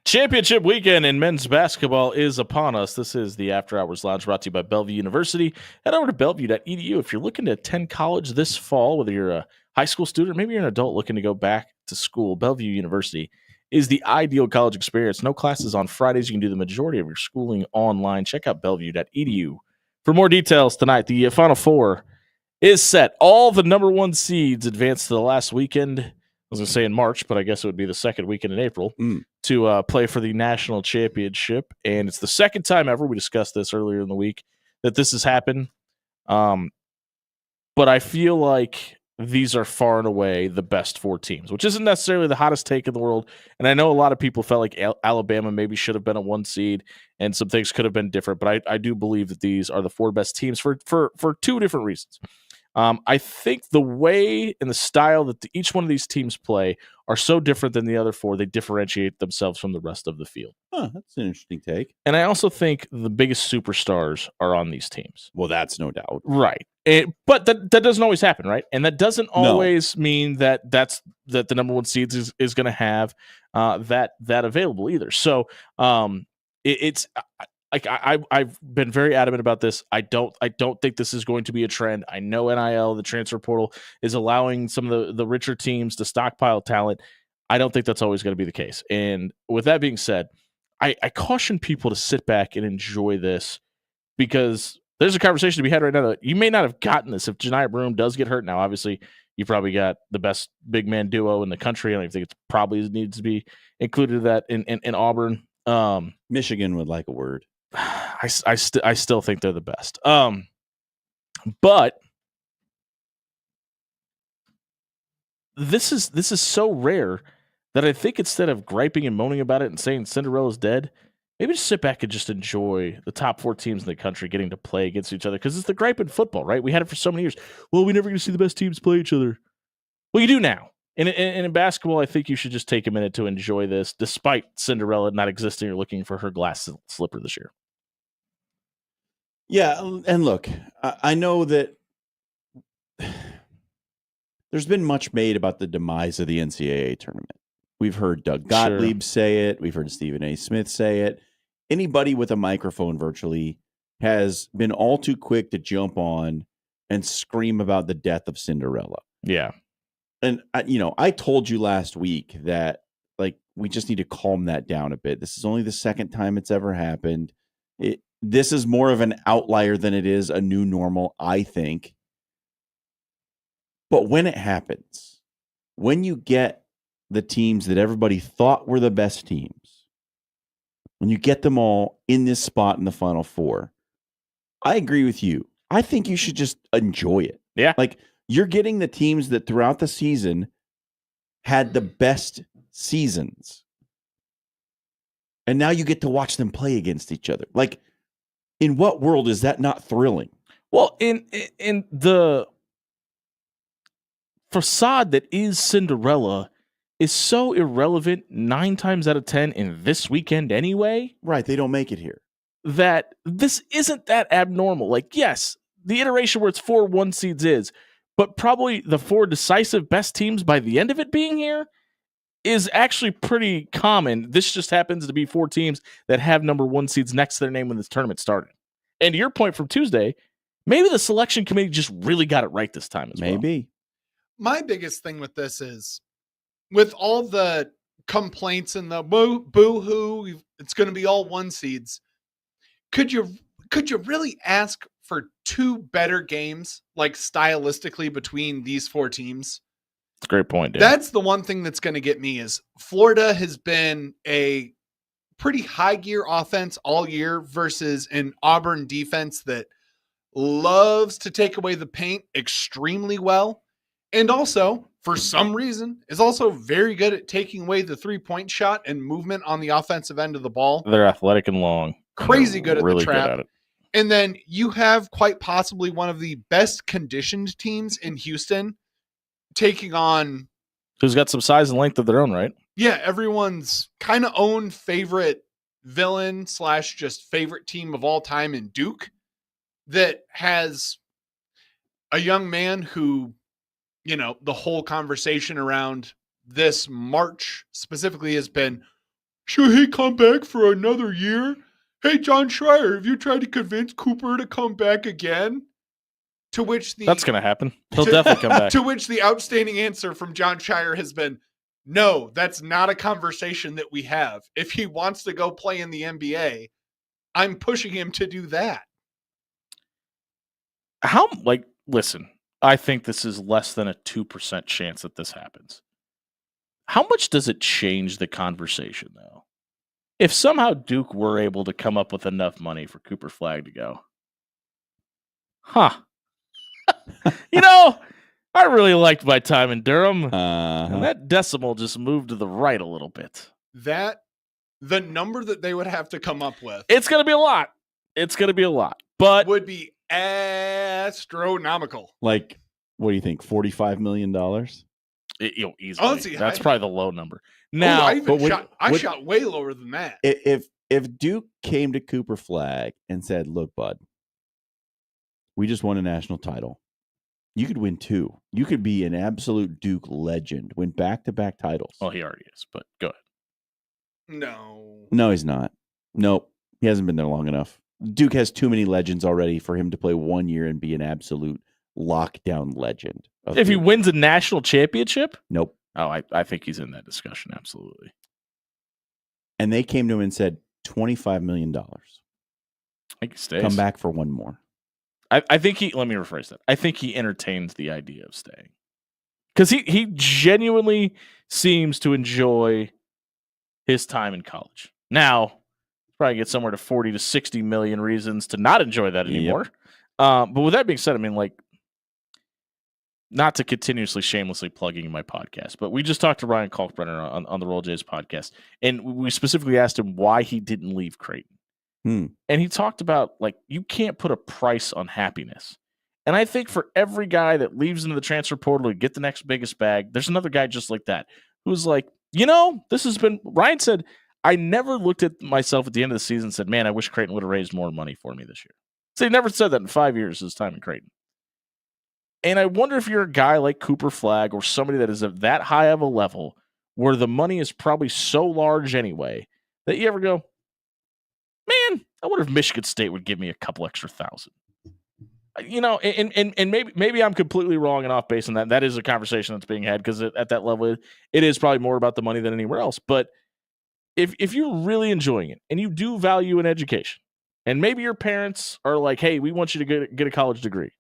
Championship weekend in men's basketball is upon us. This is the After Hours Lounge brought to you by Bellevue University. Head over to bellevue.edu if you're looking to attend college this fall, whether you're a high school student, maybe you're an adult looking to go back to school. Bellevue University is the ideal college experience. No classes on Fridays. You can do the majority of your schooling online. Check out bellevue.edu for more details tonight. The Final Four is set. All the number one seeds advance to the last weekend. I was going to say in March, but I guess it would be the second weekend in April to play for the national championship. And it's the second time ever, we discussed this earlier in the week, that this has happened. But I feel like these are far and away the best four teams, which isn't necessarily the hottest take in the world. And I know a lot of people felt like Alabama maybe should have been a one seed and some things could have been different. But I do believe that these are the four best teams for two different reasons. I think the way and the style that each one of these teams play are so different than the other four. They differentiate themselves from the rest of the field. Huh, that's an interesting take. And I also think the biggest superstars are on these teams. Well, that's no doubt. Right. But that doesn't always happen, right? And that doesn't always mean that the number one seeds is going to have that available either. So it's like I've been very adamant about this. I don't think this is going to be a trend. I know NIL, the transfer portal, is allowing some of the richer teams to stockpile talent. I don't think that's always going to be the case. And with that being said, I caution people to sit back and enjoy this, because there's a conversation to be had right now that you may not have gotten this if Janiah Broome does get hurt. Now, obviously, you probably got the best big man duo in the country. I don't think it probably needs to be included in that in Auburn. Michigan would like a word. I still think they're the best. But this is so rare that I think instead of griping and moaning about it and saying Cinderella's dead, maybe just sit back and just enjoy the top four teams in the country getting to play against each other, because it's the gripe in football, right? We had it for so many years. Well, we're never going to see the best teams play each other. Well, you do now. And in basketball, I think you should just take a minute to enjoy this, despite Cinderella not existing or looking for her glass slipper this year. Yeah, and look, I know that there's been much made about the demise of the NCAA tournament. We've heard Doug Gottlieb say it. We've heard Stephen A. Smith say it. Anybody with a microphone virtually has been all too quick to jump on and scream about the death of Cinderella. Yeah. And, I told you last week that, we just need to calm that down a bit. This is only the second time it's ever happened. This is more of an outlier than it is a new normal, I think. But when it happens, when you get the teams that everybody thought were the best teams, when you get them all in this spot in the Final Four, I agree with you. I think you should just enjoy it. Yeah. You're getting the teams that throughout the season had the best seasons. And now you get to watch them play against each other. In what world is that not thrilling? Well, in the facade that is Cinderella is so irrelevant 9 times out of 10 in this weekend anyway. Right, they don't make it here. That this isn't that abnormal. Yes, the iteration where it's 4 1 seeds is, but probably the 4 decisive best teams by the end of it being here is actually pretty common. This just happens to be 4 teams that have number 1 seeds next to their name when this tournament started. And to your point from Tuesday, maybe the selection committee just really got it right this time as well. Maybe. My biggest thing with this is, with all the complaints and the boo-hoo, it's going to be all 1 seeds. Could you really ask for 2 better games, stylistically, between these 4 teams? That's a great point, dude. That's the one thing that's going to get me is Florida has been a pretty high gear offense all year versus an Auburn defense that loves to take away the paint extremely well. And also, for some reason, is also very good at taking away the 3-point shot and movement on the offensive end of the ball. They're athletic and long. Crazy good at really the trap. good at it. And then you have quite possibly one of the best conditioned teams in Houston taking on, who's got some size and length of their own, right? Yeah, everyone's kind of own favorite villain / just favorite team of all time in Duke, that has a young man who, the whole conversation around this March specifically has been, should he come back for another year? Hey, John Schreier, have you tried to convince Cooper to come back again? To which That's going to happen. He'll definitely come back. To which the outstanding answer from John Schreier has been, no, that's not a conversation that we have. If he wants to go play in the NBA, I'm pushing him to do that. Listen, I think this is less than a 2% chance that this happens. How much does it change the conversation, though? If somehow Duke were able to come up with enough money for Cooper Flagg to go, I really liked my time in Durham. And that decimal just moved to the right a little bit. The number that they would have to come up with. It's going to be a lot. But would be astronomical. Like, what do you think? $45 million? Easily. Honestly, that's probably the low number. Now, I shot way lower than that. If Duke came to Cooper Flagg and said, "Look, bud, we just won a national title. You could win 2. You could be an absolute Duke legend, win back-to-back titles." Well, he already is, but go ahead. No, he's not. Nope, he hasn't been there long enough. Duke has too many legends already for him to play 1 year and be an absolute lockdown legend. If he wins a national championship? Nope. Oh, I think he's in that discussion, absolutely. And they came to him and said, $25 million. I think he stays. Come back for 1 more. I think let me rephrase that. I think he entertains the idea of staying. Because he genuinely seems to enjoy his time in college. Now, probably get somewhere to 40 to 60 million reasons to not enjoy that anymore. Yep. But with that being said, I mean, not to continuously shamelessly plugging my podcast, but we just talked to Ryan Kalkbrenner on the Roll Jays podcast, and we specifically asked him why he didn't leave Creighton. And he talked about, you can't put a price on happiness. And I think for every guy that leaves into the transfer portal to get the next biggest bag, there's another guy just like that who's like, this has been, Ryan said, I never looked at myself at the end of the season and said, man, I wish Creighton would have raised more money for me this year. So he never said that in 5 years of his time in Creighton. And I wonder if you're a guy like Cooper Flagg or somebody that is of that high of a level where the money is probably so large anyway that you ever go, man, I wonder if Michigan State would give me a couple extra thousand. And maybe I'm completely wrong and off base on that. That is a conversation that's being had because at that level, it is probably more about the money than anywhere else. But if you're really enjoying it and you do value an education, and maybe your parents are like, hey, we want you to get a college degree.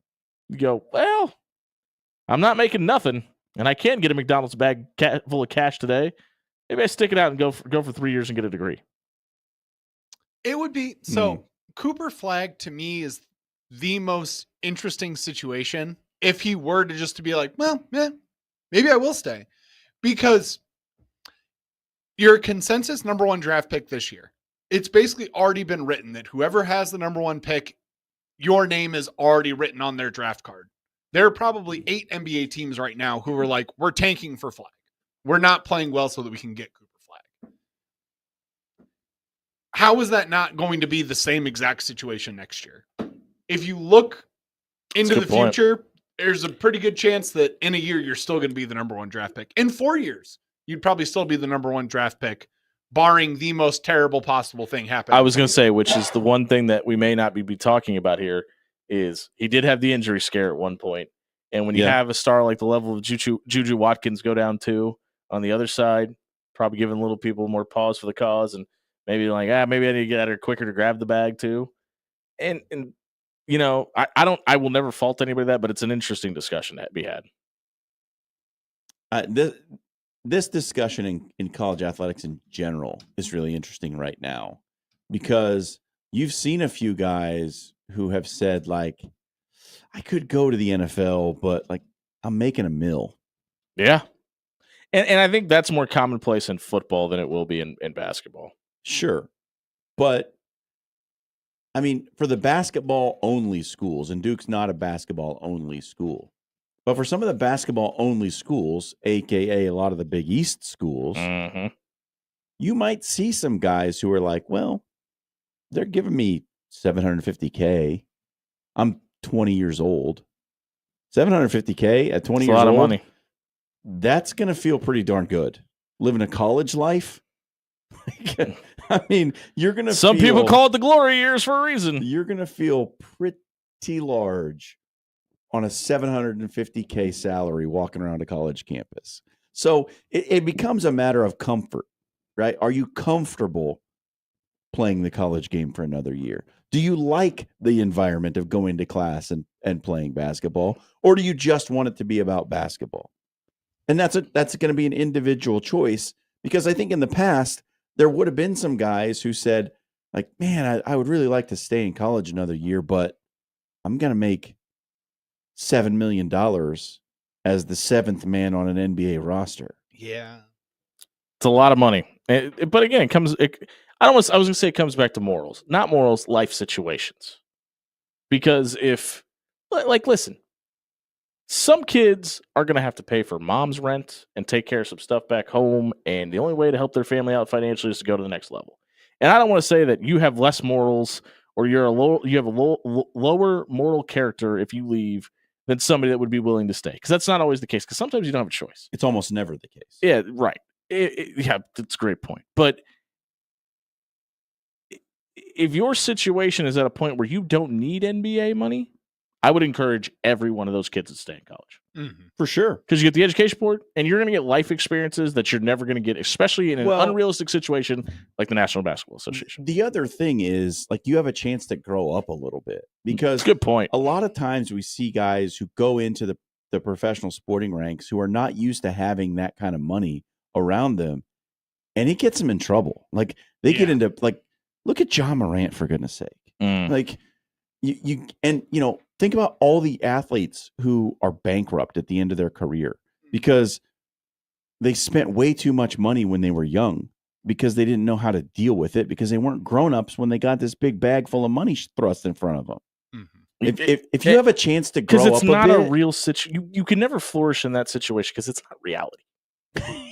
You go, well, I'm not making nothing, and I can get a McDonald's bag full of cash today. Maybe I stick it out and go for 3 years and get a degree. It would be so. Cooper Flagg to me is the most interesting situation. If he were to just to be like, well, yeah, maybe I will stay, because you're a consensus number 1 draft pick this year. It's basically already been written that whoever has the number 1 pick, your name is already written on their draft card. There are probably 8 NBA teams right now who are like, we're tanking for Flagg. We're not playing well so that we can get Cooper Flagg. How is that not going to be the same exact situation next year? If you look into the future, there's a pretty good chance that in a year, you're still going to be the number 1 draft pick. In 4 years, you'd probably still be the number 1 draft pick, barring the most terrible possible thing happening. I was going to say, which is the one thing that we may not be talking about here, is he did have the injury scare at one point. And when you have a star like the level of Juju Watkins go down too on the other side, probably giving little people more pause for the cause, and maybe maybe I need to get at her quicker to grab the bag too. And I will never fault anybody that, but it's an interesting discussion to be had. This discussion in college athletics in general is really interesting right now, because you've seen a few guys who have said, I could go to the NFL, but I'm making a mill. Yeah. And I think that's more commonplace in football than it will be in basketball. Sure. But I mean, for the basketball only schools, and Duke's not a basketball only school, but for some of the basketball only schools, AKA a lot of the Big East schools, you might see some guys who are like, well, they're giving me $750K. I'm 20 years old. $750K at 20 years old. A lot of money. That's going to feel pretty darn good. Living a college life. I mean, you're gonna. Some people call it the glory years for a reason. You're gonna feel pretty large on a $750K salary walking around a college campus. So it becomes a matter of comfort, right? Are you comfortable playing the college game for another year? Do you like the environment of going to class and playing basketball, or do you just want it to be about basketball? And that's going to be an individual choice, because I think in the past there would have been some guys who said, like, man, I would really like to stay in college another year, but I'm going to make $7 million as the seventh man on an NBA roster. Yeah. It's a lot of money. But again, I was going to say it comes back to morals. Not morals, life situations. Because listen, some kids are going to have to pay for mom's rent and take care of some stuff back home, and the only way to help their family out financially is to go to the next level. And I don't want to say that you have less morals or you have a lower moral character if you leave than somebody that would be willing to stay, because that's not always the case, because sometimes you don't have a choice. It's almost never the case. Yeah, right. Yeah, that's a great point. But if your situation is at a point where you don't need NBA money, I would encourage every one of those kids to stay in college. Mm-hmm. For sure. Because you get the education board, and you're going to get life experiences that you're never going to get, especially in an unrealistic situation like the National Basketball Association. The other thing is, like, you have a chance to grow up a little bit, because good point. A lot of times we see guys who go into the professional sporting ranks who are not used to having that kind of money around them, and it gets them in trouble. Like, they get into, like, look at John Morant, for goodness sake. Like, you think about all the athletes who are bankrupt at the end of their career because they spent way too much money when they were young, because they didn't know how to deal with it, because they weren't grown-ups when they got this big bag full of money thrust in front of them. Mm-hmm. If you have a chance to grow up, because it's not a real situation. You can never flourish in that situation because it's not reality.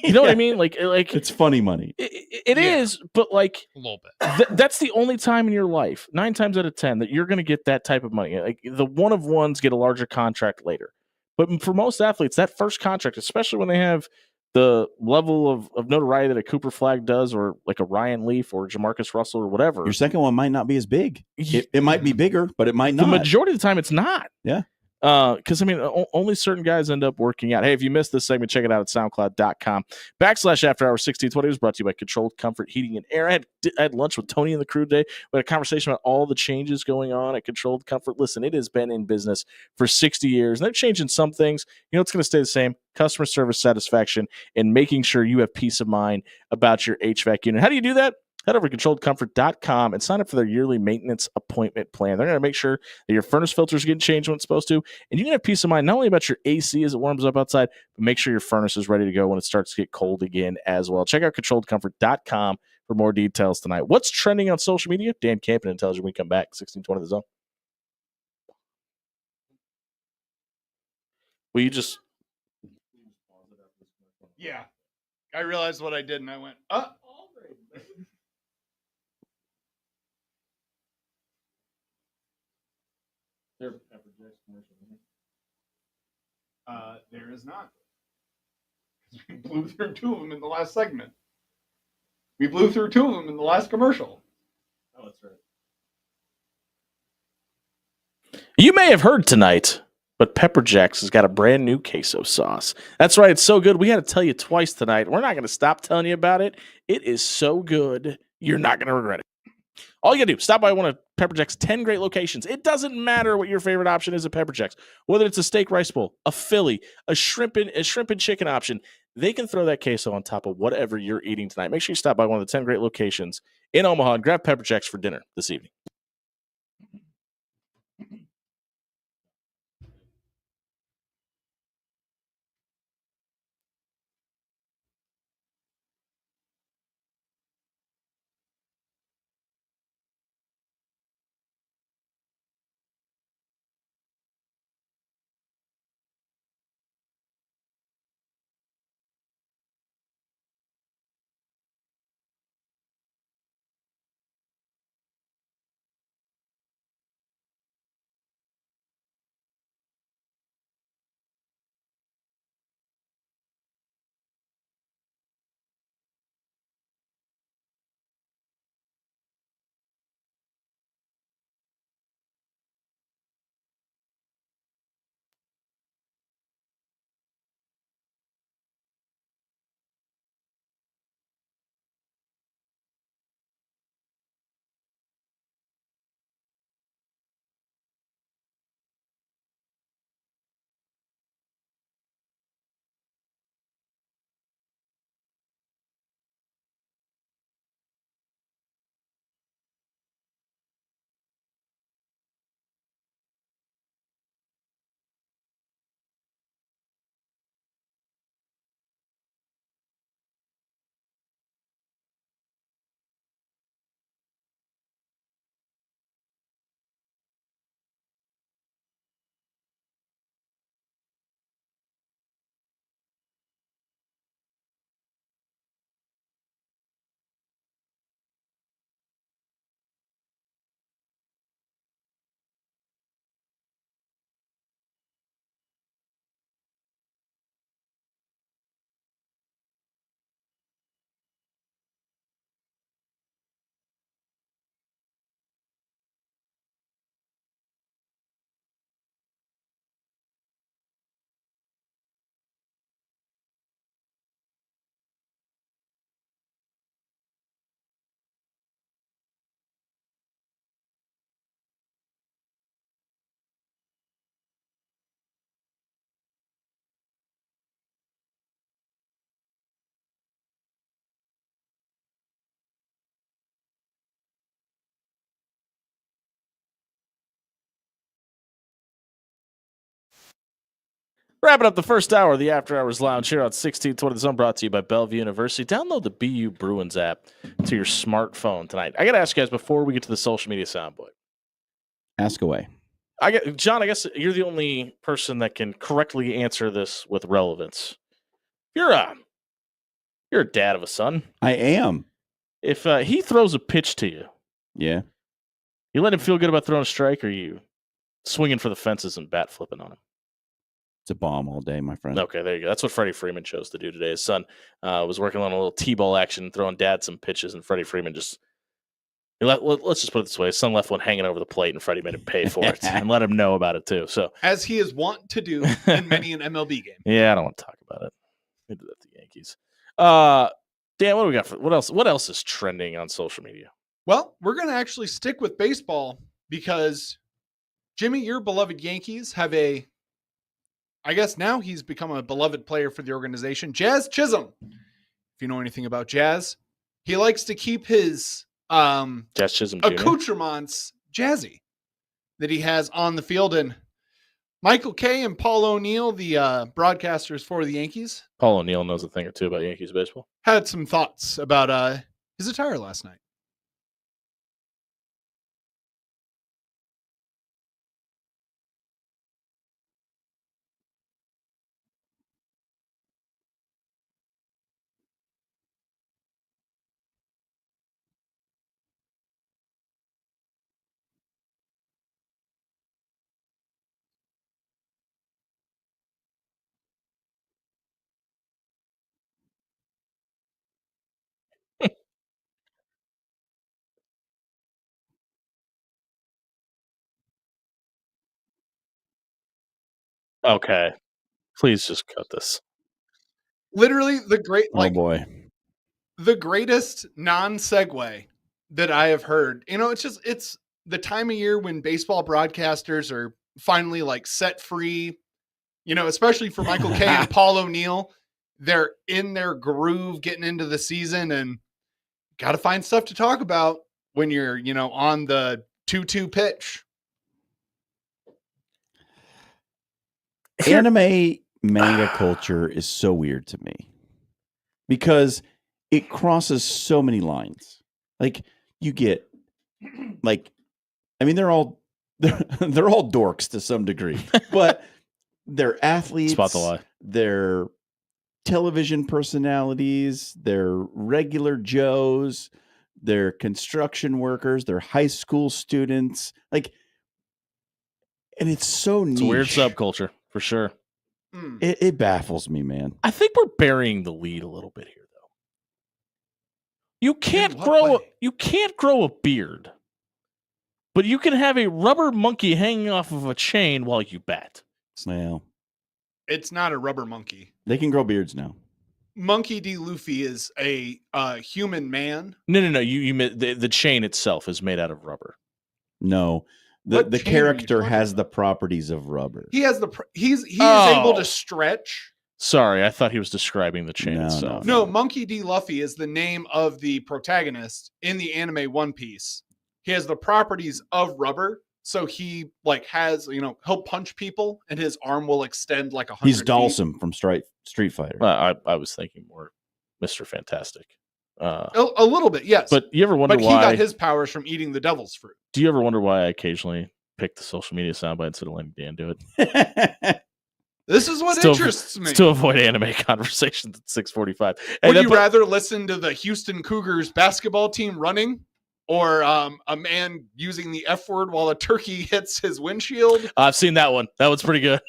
You know what I mean? Like it's funny money. It is, but like a little bit. That's the only time in your life, 9 times out of 10, that you're going to get that type of money. Like, the one of ones get a larger contract later, but for most athletes, that first contract, especially when they have the level of notoriety that a Cooper Flag does, or like a Ryan Leaf or Jamarcus Russell or whatever, your second one might not be as big. It might be bigger, but it might not. The majority of the time, it's not. Yeah. Because I mean, only certain guys end up working out. Hey, if you missed this segment, check it out at soundcloud.com/after-hours 1620. It was brought to you by Controlled Comfort Heating and Air. I had lunch with Tony and the crew today. We had a conversation about all the changes going on at Controlled Comfort. Listen, it has been in business for 60 years, and they're changing some things. You know, it's going to stay the same: customer service satisfaction and making sure you have peace of mind about your HVAC unit. How do you do that? Head over to controlledcomfort.com and sign up for their yearly maintenance appointment plan. They're going to make sure that your furnace filters are getting changed when it's supposed to, and you can have peace of mind not only about your AC as it warms up outside, but make sure your furnace is ready to go when it starts to get cold again as well. Check out controlledcomfort.com for more details tonight. What's trending on social media? Dan Campion tells you when we come back. 1620 The Zone. Will you just... Yeah. I realized what I did, and I went, there is not. We blew through 2 of them in the last segment. We blew through 2 of them in the last commercial. Oh, that's right. You may have heard tonight, but Pepper Jack's has got a brand new queso sauce. That's right, it's so good. We had to tell you twice tonight. We're not going to stop telling you about it. It is so good, you're not going to regret it. All you got to do, stop by one of Pepper Jack's 10 great locations. It doesn't matter what your favorite option is at Pepper Jack's. Whether it's a steak rice bowl, a Philly, a shrimp and chicken option, they can throw that queso on top of whatever you're eating tonight. Make sure you stop by one of the 10 great locations in Omaha and grab Pepper Jack's for dinner this evening. Wrapping up the first hour of the After Hours Lounge here on 1620 The Zone, brought to you by Bellevue University. Download the BU Bruins app to your smartphone tonight. I got to ask you guys before we get to the social media soundboard. Ask away. John, I guess you're the only person that can correctly answer this with relevance. You're a dad of a son. I am. If he throws a pitch to you, Yeah. you let him feel good about throwing a strike, or you swinging for the fences and bat flipping on him? It's a bomb all day, my friend. Okay, there you go. That's what Freddie Freeman chose to do today. His son was working on a little T-ball action, throwing dad some pitches, and Freddie Freeman just let's just put it this way: his son left one hanging over the plate, and Freddie made him pay for it and let him know about it too. So, As he is wont to do in many an MLB game. yeah, I don't want to talk about it. We did that to the Yankees. Dan, what do we got? What else is trending on social media? Well, we're going to actually stick with baseball because Jimmy, your beloved Yankees have I guess now he's become a beloved player for the organization, Jazz Chisholm. If you know anything about Jazz, he likes to keep his Jazz Chisholm Jr. accoutrements jazzy that he has on the field. And Michael Kay and Paul O'Neill, the broadcasters for the Yankees, Paul O'Neill knows a thing or two about Yankees baseball. had some thoughts about his attire last night. Okay, please just cut this. Literally Oh boy. the greatest non-segue that I have heard. You know, it's the time of year when baseball broadcasters are finally like set free, you know, especially for Michael Kay and Paul O'Neill. They're in their groove getting into the season and got to find stuff to talk about when you're, you know, on the 2-2 pitch. Anime manga culture is so weird to me because it crosses so many lines. Like you get like, I mean, they're all dorks to some degree, but they're athletes. Spot the lie. They're television personalities. They're regular Joes. They're construction workers. They're high school students. Like, and it's so niche. It's a weird subculture for sure. It baffles me, man. I think we're burying the lead a little bit here, though. You can't grow a beard, but you can have a rubber monkey hanging off of a chain while you bat. Well, It's not a rubber monkey. they can grow beards now. Monkey D. Luffy is a human man. No. The chain itself is made out of rubber. No, What the chain are you character talking has about? the properties of rubber. He has he is Oh. able to stretch. Sorry, I thought he was describing the chain No, itself. No, Monkey D. Luffy is the name of the protagonist in the anime One Piece. He has the properties of rubber, so he like has, you know, he'll punch people and his arm will extend like 100 He's feet. Dhalsim from Street Fighter. I was thinking more Mr. Fantastic. A little bit, yes. But you ever wonder But he why? got his powers from eating the devil's fruit. Do you ever wonder why I occasionally pick the social media soundbite instead of letting Dan do it? This is what Still- interests me. It's to avoid anime conversations at 6:45. Hey, Would that you put- rather listen to the Houston Cougars basketball team running or a man using the F word while a turkey hits his windshield? I've seen that one. That one's pretty good.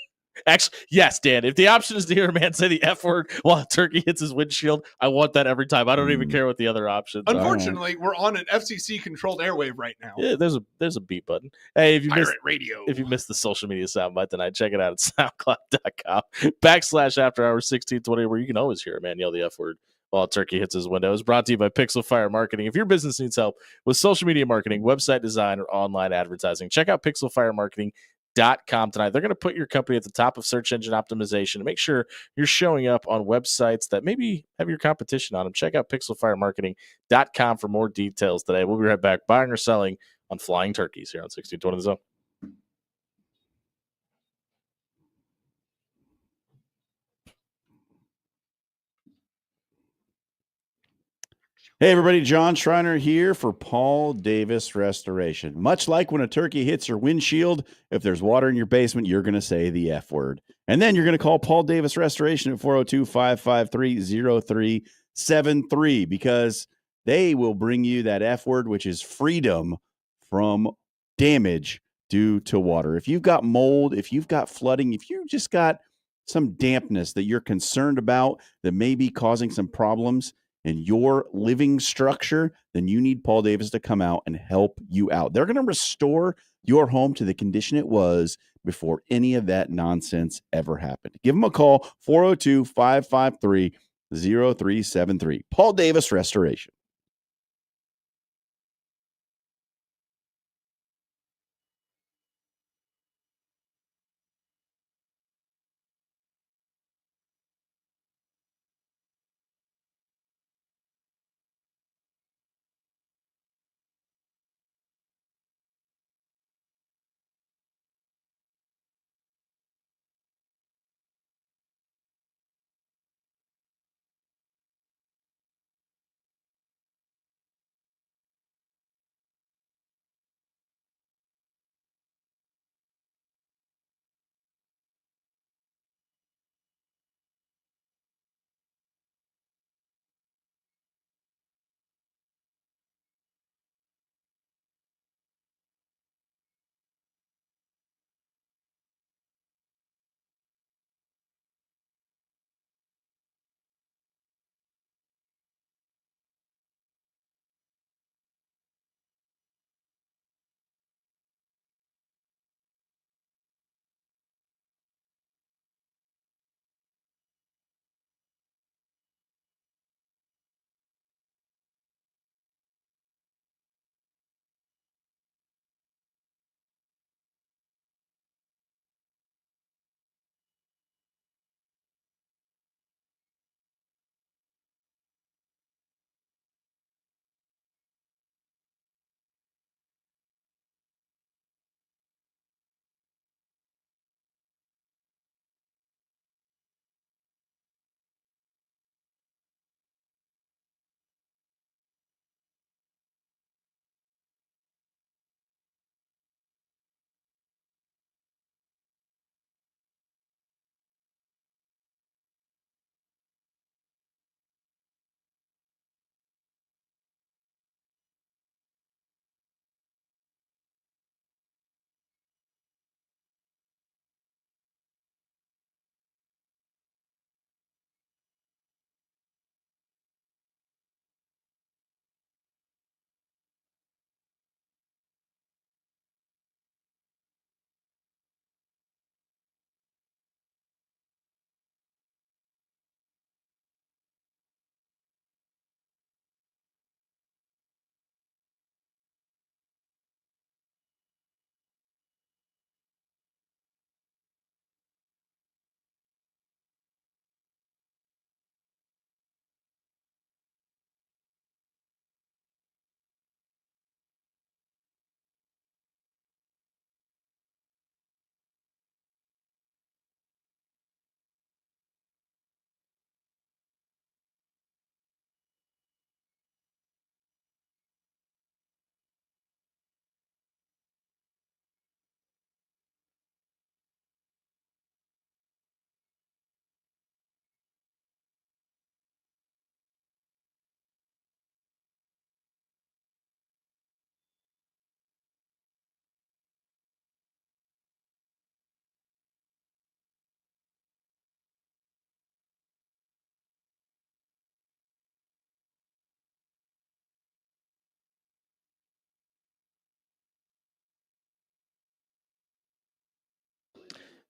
Actually, yes, Dan. If the option is to hear a man say the F word while a turkey hits his windshield, I want that every time. I don't even care what the other options are. Unfortunately, we're on an FCC controlled airwave right now. Yeah, there's a beat button. Hey, if you missed Pirate radio. If you missed the social media soundbite tonight, check it out at soundcloud.com/afterhours1620, where you can always hear a man yell the F word while a turkey hits his window. It's brought to you by Pixel Fire Marketing. If your business needs help with social media marketing, website design, or online advertising, check out pixelfiremarketing.com tonight. They're going to put your company at the top of search engine optimization and make sure you're showing up on websites that maybe have your competition on them. Check out pixelfiremarketing.com for more details today. We'll be right back, buying or selling on flying turkeys here on 1620 The Zone. Hey, everybody. John Schreiner here for Paul Davis Restoration. Much like when a turkey hits your windshield, if there's water in your basement, you're going to say the F word. And then you're going to call Paul Davis Restoration at 402-553-0373 because they will bring you that F word, which is freedom from damage due to water. If you've got mold, if you've got flooding, if you just got some dampness that you're concerned about that may be causing some problems in your living structure, then you need Paul Davis to come out and help you out. They're going to restore your home to the condition it was before any of that nonsense ever happened. Give them a call, 402-553-0373. Paul Davis Restoration.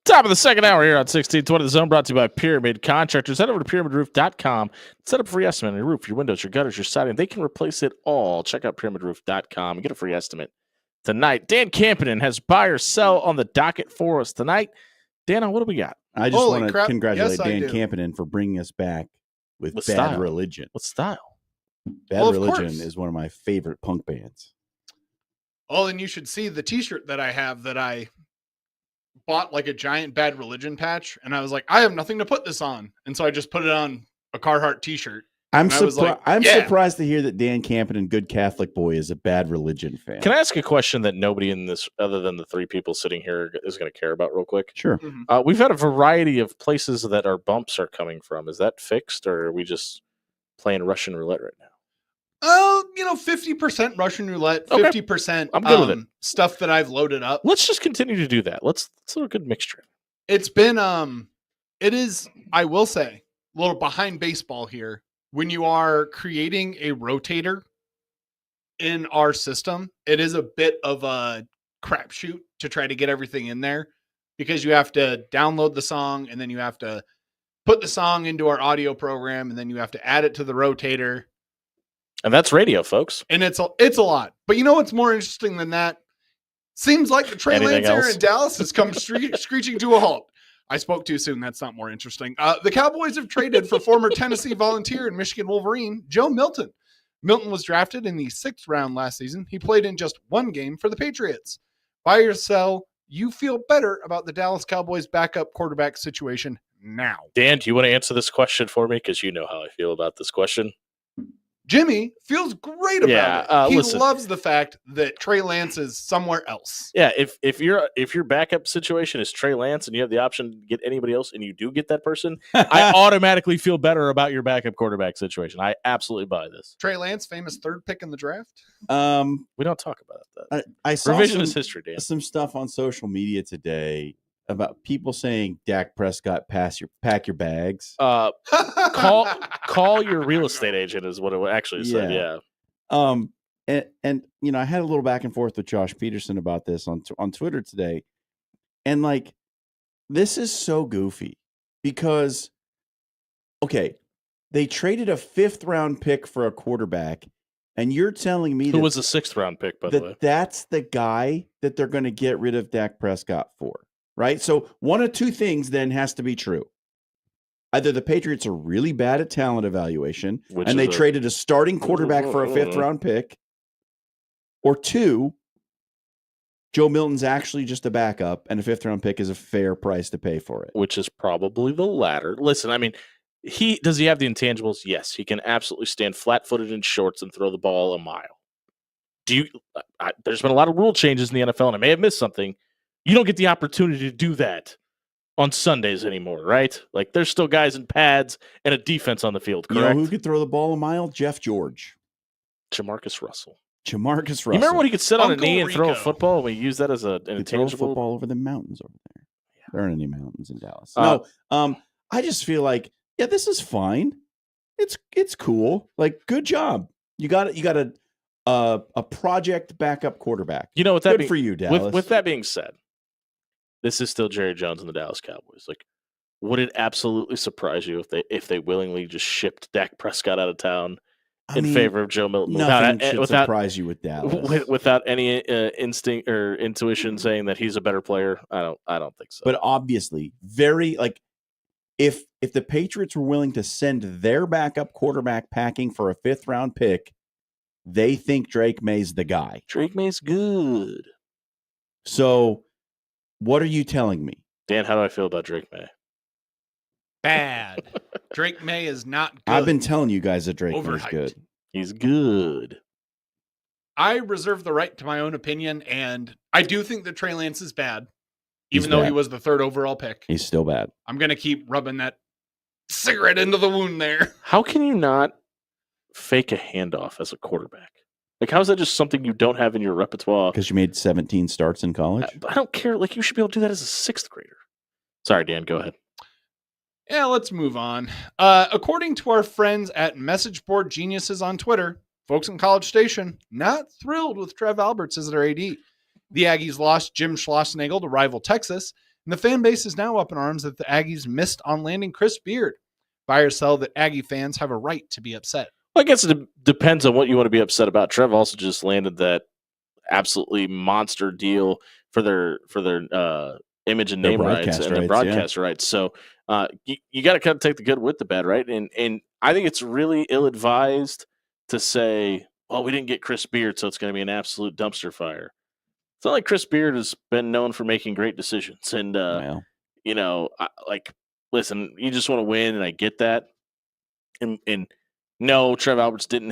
Top of the second hour here on 1620 The Zone, brought to you by Pyramid Contractors. Head over to pyramidroof.com. Set up a free estimate on your roof, your windows, your gutters, your siding. They can replace it all. Check out pyramidroof.com and get a free estimate tonight. Dan Campinen has buy or sell on the docket for us tonight. Dan, what do we got? I just Holy want to crap. congratulate Yes, I Dan do. Campinen for bringing us back with With Bad style. Religion. What style? Bad Well, of Religion course. is one of my favorite punk bands. Oh, and you should see the T-shirt that I have that I bought like a giant Bad Religion patch, and I was like, I have nothing to put this on, and so I just put it on a Carhartt T-shirt. I'm And I was like, yeah. surprised to hear that Dan Campen, good Catholic boy, is a bad religion fan. Can I ask a question that nobody in this, other than the three people sitting here, is going to care about real quick? Sure. Mhm. We've had a variety of places that our bumps are coming from. Is that fixed, or are we just playing Russian roulette right now? Oh, 50% Russian roulette, Okay. 50% I'm good with it. stuff that I've loaded up. Let's just continue to do that. Let's do a good mixture. It's been it is, I will say, a little behind baseball here. When you are creating a rotator in our system, it is a bit of a crapshoot to try to get everything in there, because you have to download the song, and then you have to put the song into our audio program, and then you have to add it to the rotator. And that's radio, folks. And it's a lot. But you know what's more interesting than that? Seems like the Trey Anything Lance era else? in Dallas has come screeching to a halt. I spoke too soon. That's not more interesting. The Cowboys have traded for former Tennessee Volunteer and Michigan Wolverine, Joe Milton. Milton was drafted in the 6th round last season. He played in just one game for the Patriots. Buy or sell, you feel better about the Dallas Cowboys backup quarterback situation now. Dan, do you want to answer this question for me? Because you know how I feel about this question. Jimmy feels great about Yeah, it. He listen. loves the fact that Trey Lance is somewhere else. Yeah, if your backup situation is Trey Lance and you have the option to get anybody else and you do get that person, I automatically feel better about your backup quarterback situation. I absolutely buy this. Trey Lance, famous 3rd pick in the draft. We don't talk about that. I saw Revisionist history, Dan. some stuff on social media today about people saying Dak Prescott pack your bags. Call your real estate agent is what it actually said. Yeah. And I had a little back and forth with Josh Peterson about this on Twitter today, and like, this is so goofy because, okay, they traded a 5th round pick for a quarterback, and you're telling me Who was a 6th round pick, by the way? that's the guy that they're going to get rid of Dak Prescott for, right? So one of two things then has to be true. Either the Patriots are really bad at talent evaluation, and they traded a starting quarterback for a 5th round pick, or 2, Joe Milton's actually just a backup, and a 5th round pick is a fair price to pay for it. Which is probably the latter. Listen, I mean, does he have the intangibles? Yes, he can absolutely stand flat-footed in shorts and throw the ball a mile. There's been a lot of rule changes in the NFL, and I may have missed something. You don't get the opportunity to do that on Sundays anymore, right? Like, there's still guys in pads and a defense on the field, correct? You know who could throw the ball a mile? Jeff George. Jamarcus Russell. Jamarcus Russell. You remember when he could sit on a Uncle knee and throw a Rico. football? We use that as an He throws intangible. football over the mountains over there. There aren't any mountains in Dallas. I just feel like, yeah, this is fine. It's cool. Like, good job. You got a project backup quarterback. You know what? Good for you, Dallas. With that being said, this is still Jerry Jones and the Dallas Cowboys. Like, would it absolutely surprise you if they willingly just shipped Dak Prescott out of town in favor of Joe Milton? Nothing should surprise you with Dallas. Without any instinct or intuition saying that he's a better player, I don't think so. But obviously, if the Patriots were willing to send their backup quarterback packing for a 5th round pick, they think Drake May's the guy. Drake May's good. So, what are you telling me? Dan, how do I feel about Drake May? Bad. Drake May is not good. I've been telling you guys that Drake May's Overhyped. good. He's good. I reserve the right to my own opinion, and I do think that Trey Lance is bad, He's even though he bad. was the 3rd overall pick. He's still bad. I'm going to keep rubbing that cigarette into the wound there. How can you not fake a handoff as a quarterback? Like, how is that just something you don't have in your repertoire? Because you made 17 starts in college? I don't care. Like, you should be able to do that as a 6th grader. Sorry, Dan, go ahead. Yeah, let's move on. According to our friends at Message Board Geniuses on Twitter, folks in College Station not thrilled with Trev Alberts as their AD. The Aggies lost Jim Schlossnagle to rival Texas, and the fan base is now up in arms that the Aggies missed on landing Chris Beard. Buy or sell that Aggie fans have a right to be upset. Well, I guess it depends on what you want to be upset about. Trev also just landed that absolutely monster deal for their image and Their name rights broadcast and their rights, broadcast rights. So you got to kind of take the good with the bad, right? And I think it's really ill-advised to say, well, we didn't get Chris Beard, so it's going to be an absolute dumpster fire. It's not like Chris Beard has been known for making great decisions. And, Well, listen, you just want to win, and I get that. And No, Trev Alberts didn't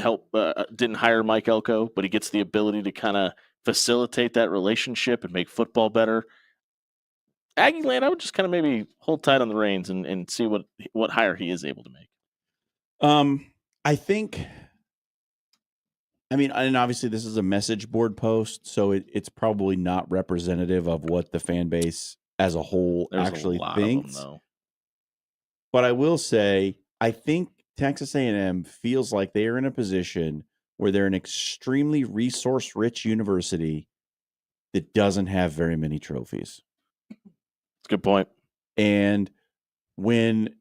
hire Mike Elko, but he gets the ability to kind of facilitate that relationship and make football better. Aggieland, I would just kind of maybe hold tight on the reins and see what hire he is able to make. I think. I mean, and obviously this is a message board post, so it's probably not representative of what the fan base as a whole There's actually a lot thinks. of them, though. But I will say, I think Texas A&M feels like they are in a position where they're an extremely resource-rich university that doesn't have very many trophies. That's a good point. And when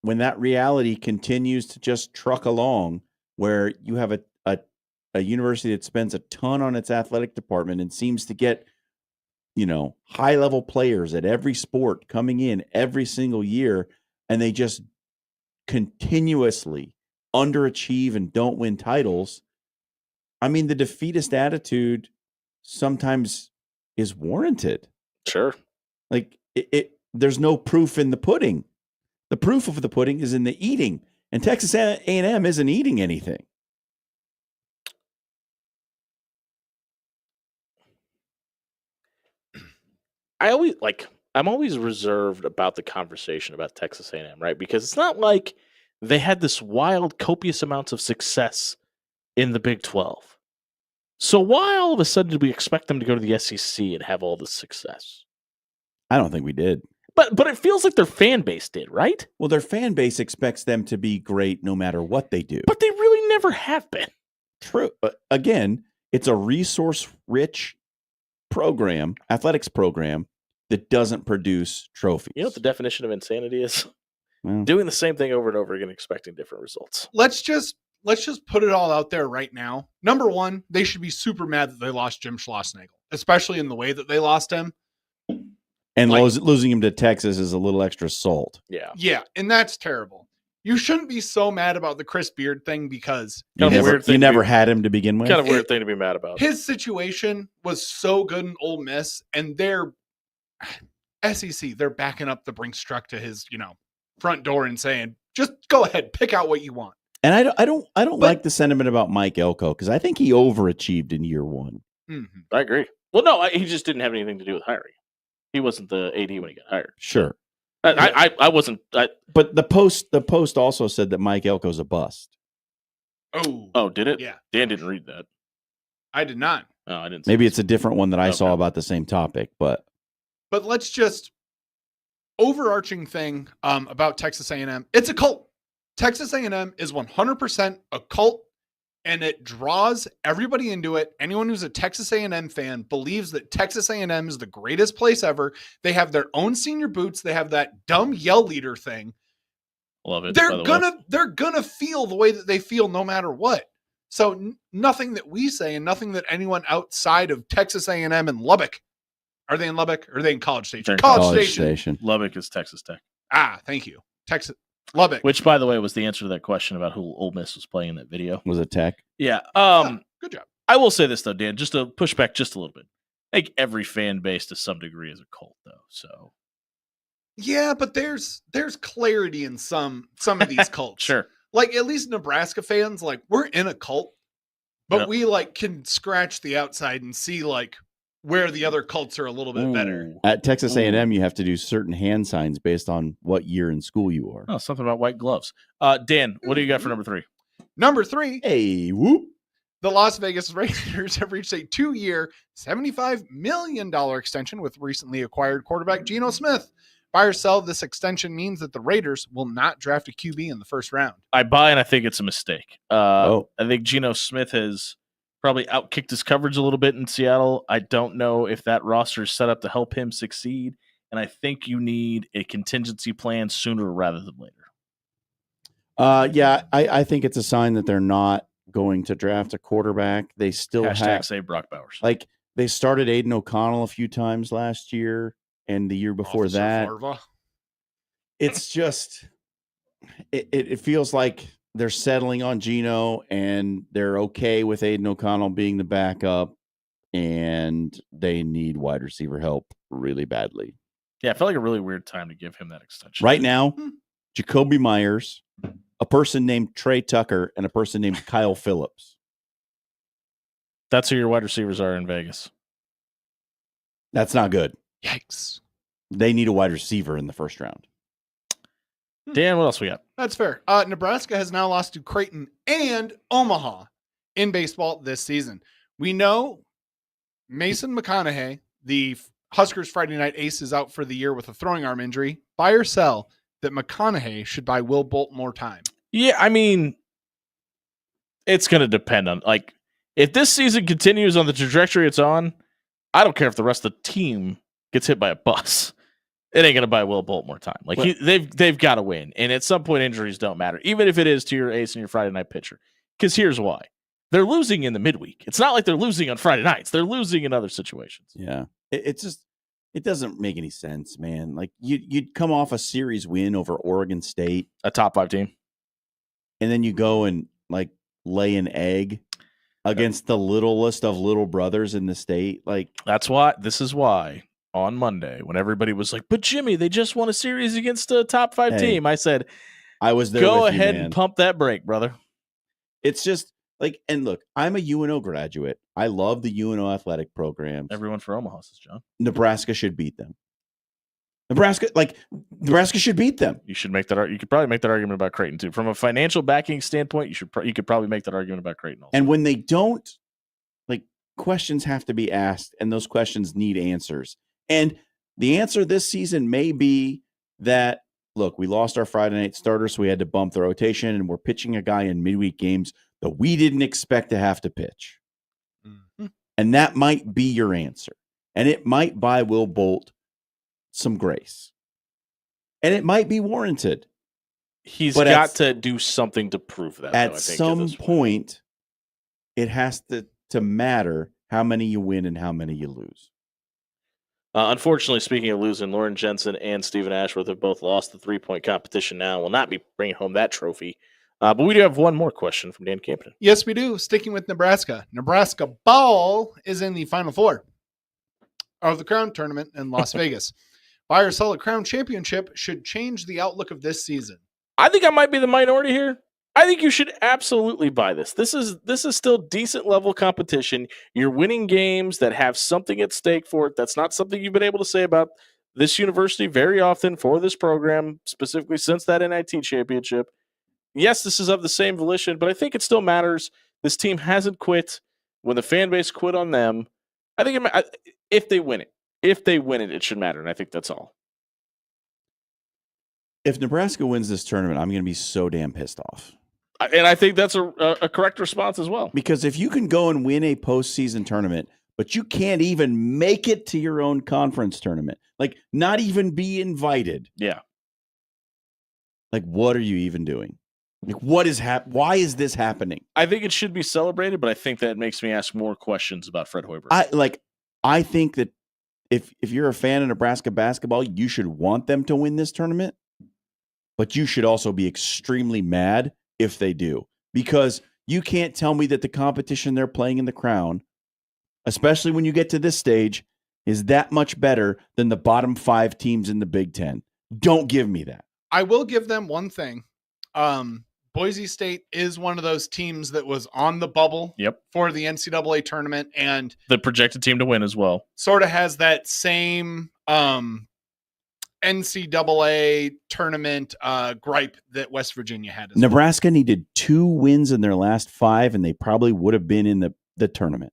that reality continues to just truck along, where you have a university that spends a ton on its athletic department and seems to get, high-level players at every sport coming in every single year, and they just continuously underachieve and don't win titles. I mean, the defeatist attitude sometimes is warranted. Sure. Like there's no proof in the pudding. The proof of the pudding is in the eating, and Texas A&M isn't eating anything. I'm always reserved about the conversation about Texas A&M, right? Because it's not like they had this wild, copious amounts of success in the Big 12. So why all of a sudden did we expect them to go to the SEC and have all this success? I don't think we did. But it feels like their fan base did, right? Well, their fan base expects them to be great no matter what they do. But they really never have been. True. But again, it's a resource-rich program, athletics program, that doesn't produce trophies. You know what the definition of insanity is? Well, Doing the same thing over and over again, expecting different results. Let's just put it all out there right now. Number one, they should be super mad that they lost Jim Schlossnagle, especially in the way that they lost him. and like- losing him to Texas is a little extra salt. Yeah. Yeah, and that's terrible. You shouldn't be so mad about the Chris Beard thing because You Kind of a never, weird thing you to never be- had him to begin with. Kind of weird thing to be mad about. his situation was so good in Ole Miss, and their SEC, they're backing up the Brinkstruck to his, front door and saying, just go ahead, pick out what you want. And I don't But- like the sentiment about Mike Elko because I think he overachieved in year one. Mm-hmm. I agree. Well, no, he just didn't have anything to do with hiring. He wasn't the AD when he got hired. Sure, I wasn't. but the post also said that Mike Elko's a bust. Oh, Did it? yeah, Dan didn't read that. I did not. No, I didn't. see Maybe this. it's a different one that I saw Okay. about the same topic, but But let's just overarching thing about Texas A&M. It's a cult. Texas A&M is 100% a cult, and it draws everybody into it. Anyone who's a Texas A&M fan believes that Texas A&M is the greatest place ever. They have their own senior boots. They have that dumb yell leader thing. Love it. by the way. They're gonna feel the way that they feel no matter what. So nothing that we say and nothing that anyone outside of Texas A&M and Lubbock, are they in Lubbock or are they in College Station? They're in College Station. Station. Lubbock is Texas Tech. Ah, thank you. Lubbock. Which, by the way, was the answer to that question about who Ole Miss was playing in that video. Was it Tech? Yeah. Good job. I will say this though, Dan, just to push back just a little bit. I think every fan base to some degree is a cult, though. So Yeah, but there's clarity in some of these cults. sure. Like at least Nebraska fans, like we're in a cult, but Yep. we like can scratch the outside and see like where the other cults are a little bit better. Ooh. At Texas A&M, you have to do certain hand signs based on what year in school you are. Oh, something about white gloves. Dan, what do you got for number 3? Number 3, Hey, whoop! the Las Vegas Raiders have reached a 2-year, $75 million extension with recently acquired quarterback Geno Smith. Buy or sell, this extension means that the Raiders will not draft a QB in the first round. I buy, and I think it's a mistake. Oh. I think Geno Smith has probably outkicked his coverage a little bit in Seattle. I don't know if that roster is set up to help him succeed, and I think you need a contingency plan sooner rather than later. Yeah, I think it's a sign that they're not going to draft a quarterback. They still Hashtag have, save Brock Bowers. like, they started Aiden O'Connell a few times last year and the year before Officer that. Farva. It's just, it feels like they're settling on Geno and they're okay with Aiden O'Connell being the backup, and they need wide receiver help really badly. Yeah, it felt like a really weird time to give him that extension. Right now, Jacoby Myers, a person named Trey Tucker and a person named Kyle Phillips. That's who your wide receivers are in Vegas. That's not good. Yikes. They need a wide receiver in the first round. Dan, what else we got? That's fair. Nebraska has now lost to Creighton and Omaha in baseball this season. We know Mason McConaughey, the Huskers Friday night ace, is out for the year with a throwing arm injury. Buy or sell that McConaughey should buy Will Bolt more time? Yeah, I mean, it's going to depend on, like, if this season continues on the trajectory it's on, I don't care if the rest of the team gets hit by a bus. It ain't going to buy Will Bolt more time. Like, they've got to win. And at some point, injuries don't matter, even if it is to your ace and your Friday night pitcher. Because here's why. They're losing in the midweek. It's not like they're losing on Friday nights. They're losing in other situations. Yeah. It's just, it doesn't make any sense, man. Like, you'd come off a series win over Oregon State, A top 5 team. and then you go and, like, lay an egg against the littlest of little brothers in the state. Like, This is why on Monday, when everybody was like, but Jimmy, they just won a series against a top 5 Hey, team. I said, I was there. go with you, ahead man. and pump that brake, brother. It's just like, and look, I'm a UNO graduate. I love the UNO athletic programs. Everyone for Omaha says, John. Nebraska should beat them. Nebraska should beat them. You should make that. You could probably make that argument about Creighton too. From a financial backing standpoint, you could probably make that argument about Creighton also. And when they don't, like, questions have to be asked, and those questions need answers. And the answer this season may be that, look, we lost our Friday night starter, so we had to bump the rotation, and we're pitching a guy in midweek games that we didn't expect to have to pitch. Mm-hmm. And that might be your answer. And it might buy Will Bolt some grace. And it might be warranted. He's But got to do something to prove that. At though, I think, some point, it has to matter how many you win and how many you lose. Unfortunately, speaking of losing, Lauren Jensen and Stephen Ashworth have both lost the 3-point competition now. Will not be bringing home that trophy. But we do have one more question from Dan Camden. Yes, we do. Sticking with Nebraska. Nebraska ball is in the Final Four of the Crown Tournament in Las Vegas. Buy or sell a Crown Championship should change the outlook of this season. I think I might be the minority here. I think you should absolutely buy this. This is still decent level competition. You're winning games that have something at stake for it. That's not something you've been able to say about this university very often for this program, specifically since that NIT championship. Yes, this is of the same volition, but I think it still matters. This team hasn't quit when the fan base quit on them. I think if they win it, it should matter, and I think that's all. If Nebraska wins this tournament, I'm going to be so damn pissed off. And I think that's a correct response as well. Because if you can go and win a postseason tournament, but you can't even make it to your own conference tournament, like not even be invited. Yeah. Like, what are you even doing? Like, what is why is this happening? I think it should be celebrated, but I think that makes me ask more questions about Fred Hoiberg. I think that if you're a fan of Nebraska basketball, you should want them to win this tournament, but you should also be extremely mad if they do, because you can't tell me that the competition they're playing in the Crown, especially when you get to this stage, is that much better than the bottom 5 teams in the Big Ten. Don't give me that. I will give them one thing. Boise State is one of those teams that was on the bubble for the NCAA tournament and the projected team to win as well. Sort of has that same NCAA tournament gripe that West Virginia had. Nebraska needed 2 wins in their last 5, and they probably would have been in the tournament.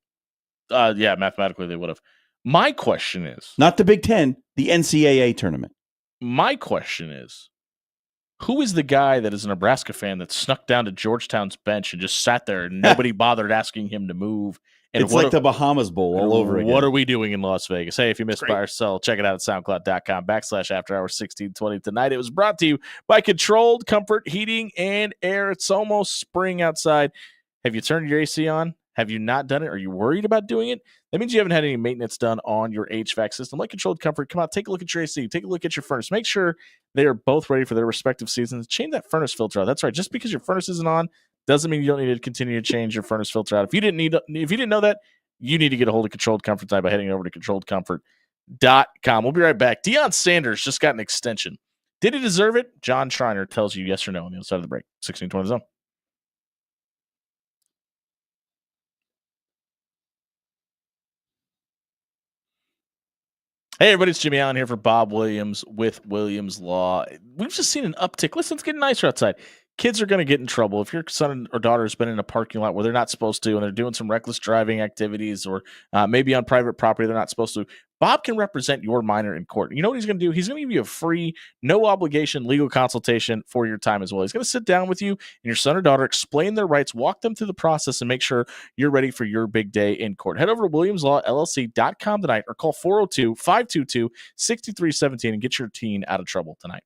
Yeah, mathematically they would have. My question is... Not the Big Ten, the NCAA tournament. My question is, who is the guy that is a Nebraska fan that snuck down to Georgetown's bench and just sat there and nobody bothered asking him to move? And it's like the Bahamas Bowl all over again. What are we doing in Las Vegas? Hey, if you missed buy or sell, check it out at soundcloud.com/afterhours1620 tonight. It was brought to you by Controlled Comfort Heating and Air. It's almost spring outside. Have you turned your AC on? Have you not done it? Are you worried about doing it? That means you haven't had any maintenance done on your HVAC system. Like Controlled Comfort, come out, take a look at your AC, take a look at your furnace. Make sure they are both ready for their respective seasons. Change that furnace filter out. That's right. Just because your furnace isn't on doesn't mean you don't need to continue to change your furnace filter out. If you didn't know that, you need to get a hold of Controlled Comfort tonight by heading over to controlledcomfort.com. We'll be right back. Deion Sanders just got an extension. Did he deserve it? John Schreiner tells you yes or no on the other side of the break. 1620 zone. Hey, everybody, it's Jimmy Allen here for Bob Williams with Williams Law. We've just seen an uptick. Listen, it's getting nicer outside. Kids are going to get in trouble. If your son or daughter has been in a parking lot where they're not supposed to and they're doing some reckless driving activities or maybe on private property they're not supposed to, Bob can represent your minor in court. You know what he's going to do? He's going to give you a free, no obligation legal consultation for your time as well. He's going to sit down with you and your son or daughter, explain their rights, walk them through the process, and make sure you're ready for your big day in court. Head over to WilliamsLawLLC.com tonight or call 402-522-6317 and get your teen out of trouble tonight.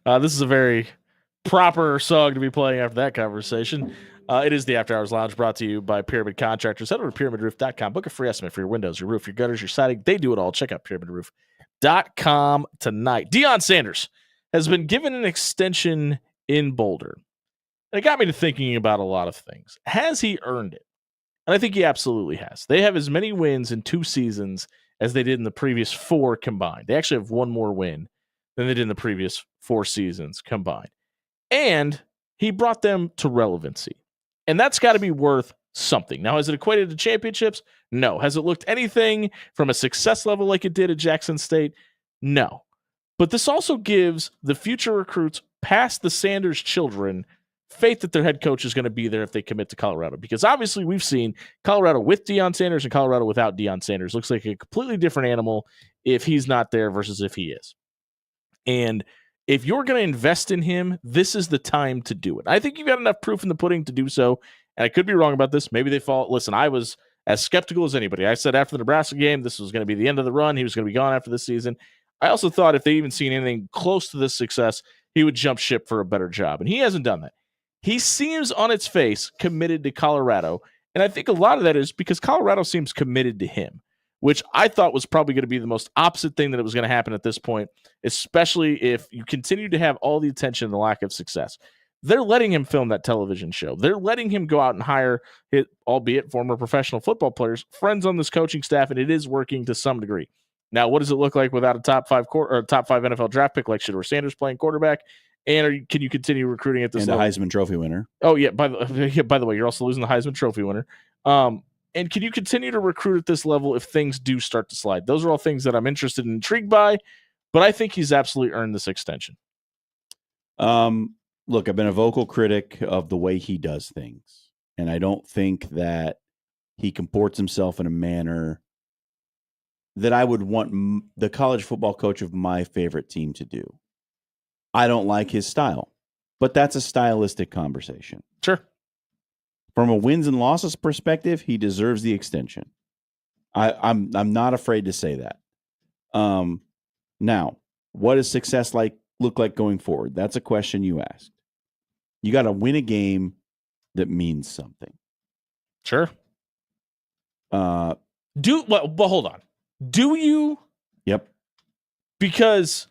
This is a very proper song to be playing after that conversation. It is the After Hours Lounge, brought to you by Pyramid Contractors. Head over to pyramidroof.com. Book a free estimate for your windows, your roof, your gutters, your siding. They do it all. Check out pyramidroof.com tonight. Deion Sanders has been given an extension in Boulder. And it got me to thinking about a lot of things. Has he earned it? And I think he absolutely has. They have as many wins in 2 seasons as they did in the previous 4 combined. They actually have one more win than they did in the previous 4 seasons combined. And he brought them to relevancy. And that's got to be worth something. Now, has it equated to championships? No. Has it looked anything from a success level like it did at Jackson State? No. But this also gives the future recruits past the Sanders children faith that their head coach is going to be there if they commit to Colorado. Because obviously we've seen Colorado with Deion Sanders and Colorado without Deion Sanders. Looks like a completely different animal if he's not there versus if he is. And if you're going to invest in him, this is the time to do it. I think you've got enough proof in the pudding to do so. And I could be wrong about this. Maybe they fall. Listen, I was as skeptical as anybody. I said after the Nebraska game, this was going to be the end of the run. He was going to be gone after this season. I also thought if they even seen anything close to this success, he would jump ship for a better job. And he hasn't done that. He seems on its face committed to Colorado. And I think a lot of that is because Colorado seems committed to him, which I thought was probably going to be the most opposite thing that was going to happen at this point, especially if you continue to have all the attention and the lack of success. They're letting him film that television show. They're letting him go out and hire, albeit former professional football players, friends on this coaching staff, and it is working to some degree. Now, what does it look like without a top five NFL draft pick like Shedeur Sanders playing quarterback? And can you continue recruiting at this and level? a Heisman Trophy winner. Oh, yeah. By the way, you're also losing the Heisman Trophy winner. And can you continue to recruit at this level if things do start to slide? Those are all things that I'm interested and intrigued by, but I think he's absolutely earned this extension. Look, I've been a vocal critic of the way he does things, and I don't think that he comports himself in a manner that I would want the college football coach of my favorite team to do. I don't like his style, but that's a stylistic conversation. Sure. From a wins and losses perspective, he deserves the extension. I'm not afraid to say that. Now, what does success look like going forward? That's a question you asked. You got to win a game that means something. Sure. But hold on. Do you? Yep. Because,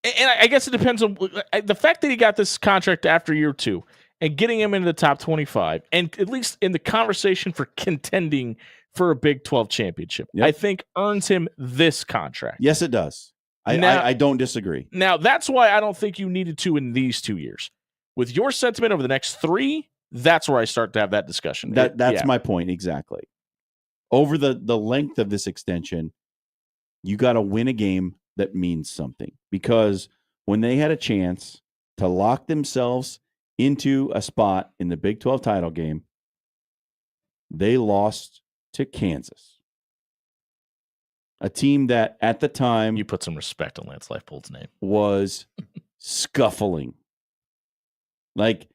and I guess it depends on the fact that he got this contract after year 2 and getting him into the top 25 and at least in the conversation for contending for a Big 12 championship, yep, I think earns him this contract. Yes, it does. I don't disagree. Now, that's why I don't think you needed to in these 2 years. With your sentiment over the next 3, that's where I start to have that discussion. That's my point exactly. Over the length of this extension, you got to win a game that means something. Because when they had a chance to lock themselves into a spot in the Big 12 title game, they lost to Kansas. A team that at the time... You put some respect on Lance Leipold's name. ...was scuffling. Like,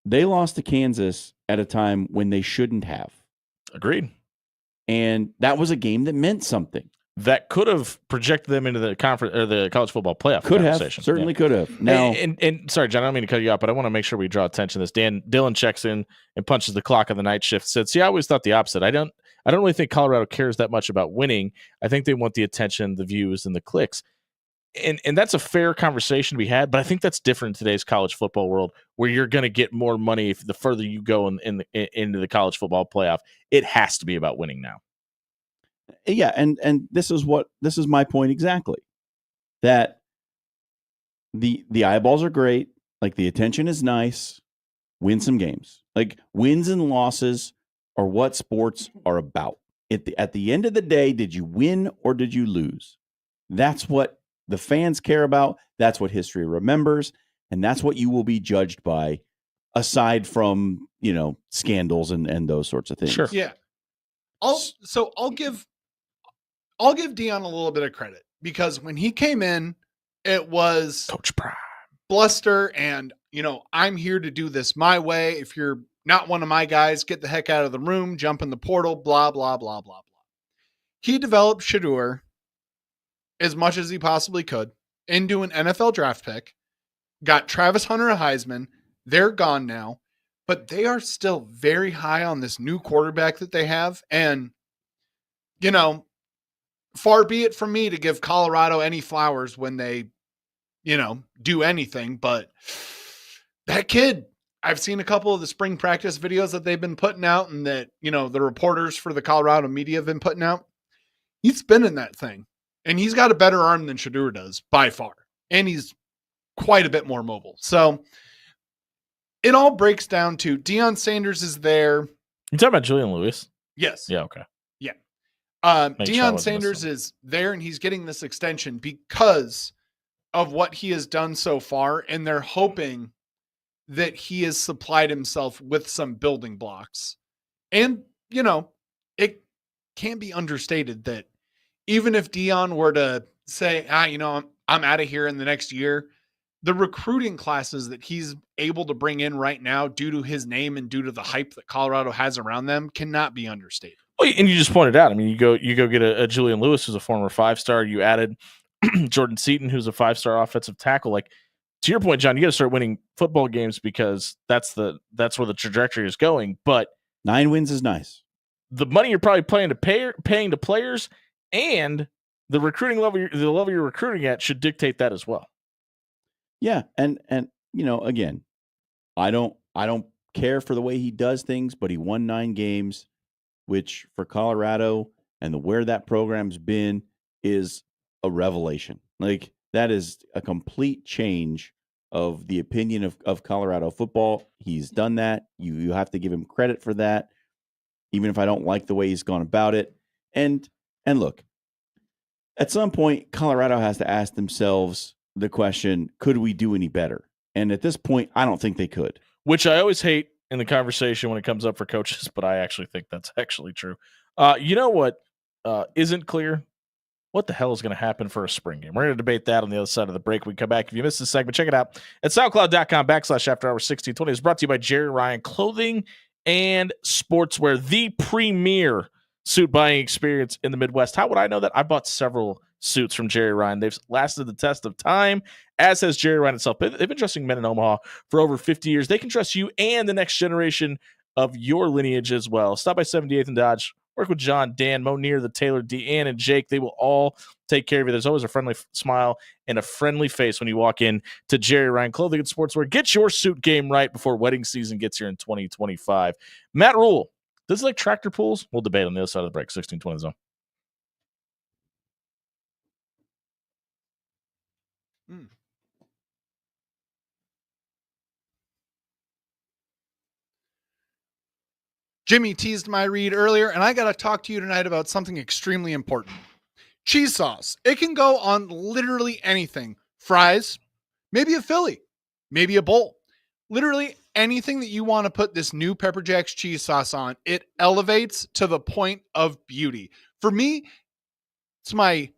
they lost to Kansas at a time when they shouldn't have. Agreed. And that was a game that meant something. That could have projected them into the conference or the college football playoff. Could have, certainly could have. Now, and sorry, John, I don't mean to cut you off, but I want to make sure we draw attention to this. Dylan checks in and punches the clock on the night shift. Said, "See, I always thought the opposite. I don't really think Colorado cares that much about winning. I think they want the attention, the views, and the clicks." And that's a fair conversation to be had, but I think that's different in today's college football world, where you're going to get more money the further you go into the college football playoff. It has to be about winning now. Yeah, and this is my point exactly. That the eyeballs are great, like the attention is nice, win some games. Like wins and losses are what sports are about. At the end of the day, did you win or did you lose? That's what the fans care about. That's what history remembers, and that's what you will be judged by, aside from, scandals and those sorts of things. Sure. Yeah. I'll give Deion a little bit of credit, because when he came in, it was Coach Prime bluster and, I'm here to do this my way. If you're not one of my guys, get the heck out of the room, jump in the portal, blah, blah, blah, blah, blah. He developed Shedeur as much as he possibly could into an NFL draft pick, got Travis Hunter a Heisman. They're gone now, but they are still very high on this new quarterback that they have. And, far be it from me to give Colorado any flowers when they, do anything, but that kid, I've seen a couple of the spring practice videos that they've been putting out and that, the reporters for the Colorado media have been putting out. He's spinning that thing, and he's got a better arm than Shedeur does by far. And he's quite a bit more mobile. So it all breaks down to Deion Sanders is there. You talking about Julian Lewis? Yes. Yeah. Okay. Yeah. Make sure I Deion wasn't Sanders missing. is there, and he's getting this extension because of what he has done so far, and they're hoping that he has supplied himself with some building blocks. And, it can't be understated that even if Dion were to say, I'm out of here in the next year, the recruiting classes that he's able to bring in right now due to his name and due to the hype that Colorado has around them cannot be understated. Well, and you just pointed out. I mean, you go get a Julian Lewis, who's a former 5-star. You added Jordan Seaton, who's a 5-star offensive tackle. Like, to your point, John, you got to start winning football games because that's where the trajectory is going. But 9 wins is nice. the money you're probably paying to players and the recruiting level, the level you're recruiting at, should dictate that as well. Yeah, and again, I don't care for the way he does things, but he won 9 games, which for Colorado and where that program's been is a revelation. Like, that is a complete change of the opinion of Colorado football. He's done that. You have to give him credit for that, even if I don't like the way he's gone about it. And look, at some point, Colorado has to ask themselves the question, could we do any better? And at this point, I don't think they could. Which I always hate in the conversation when it comes up for coaches, but I actually think that's actually true. You know what isn't clear? What the hell is going to happen for a spring game? We're going to debate that on the other side of the break. We come back. If you missed this segment, check it out at soundcloud.com/after-hours1620. It's brought to you by Jerry Ryan Clothing and Sportswear, the premier suit buying experience in the Midwest. How would I know that? I bought several suits from Jerry Ryan. They've lasted the test of time, as has Jerry Ryan itself. They've been dressing men in Omaha for over 50 years. They can trust you and the next generation of your lineage as well. Stop by 78th and Dodge. Work with John, Dan, Monier, the Taylor, Deanne, and Jake. They will all take care of you. There's always a friendly smile and a friendly face when you walk in to Jerry Ryan Clothing and Sportswear. Get your suit game right before wedding season gets here in 2025. Matt Rule, does he like tractor pulls? We'll debate on the other side of the break. 1620 zone. Jimmy teased my read earlier, and I got to talk to you tonight about something extremely important. Cheese sauce. It can go on literally anything. Fries, maybe a Philly, maybe a bowl. Literally anything that you want to put this new Pepper Jack's cheese sauce on, it elevates to the point of beauty. For me, it's my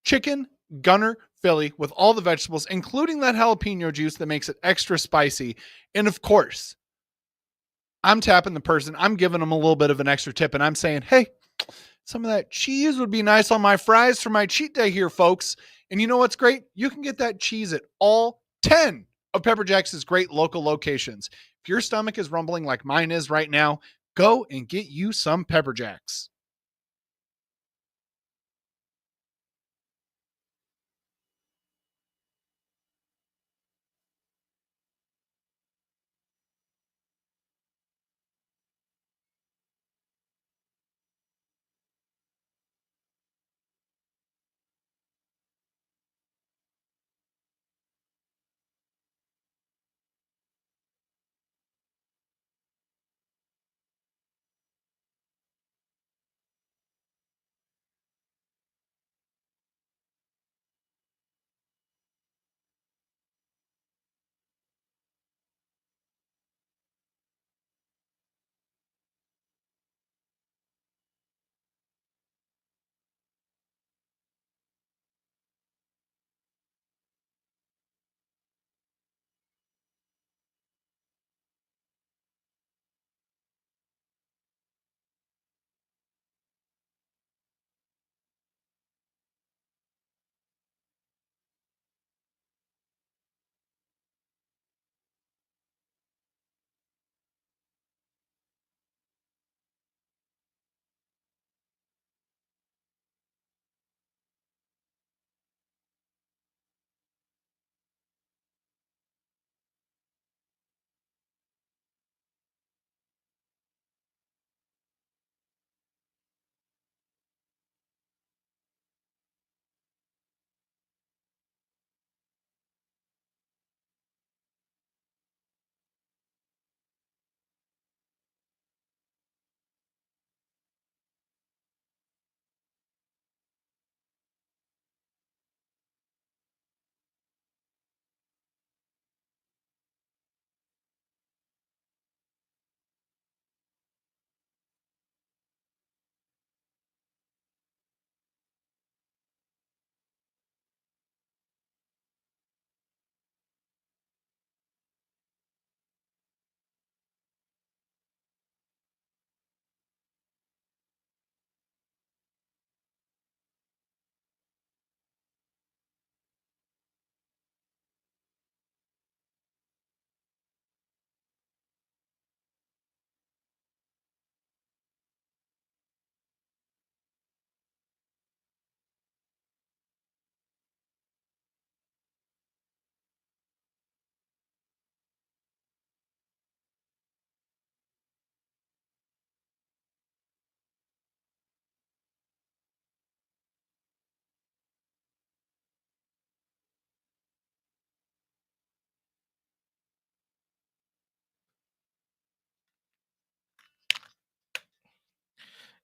chicken gunner Philly with all the vegetables, including that jalapeno juice that makes it extra spicy. And of course, I'm tapping the person. I'm giving them a little bit of an extra tip, and I'm saying, hey, some of that cheese would be nice on my fries for my cheat day here, folks. And you know what's great? You can get that cheese at all 10 of Pepper Jack's great local locations. If your stomach is rumbling like mine is right now, go and get you some Pepper Jack's.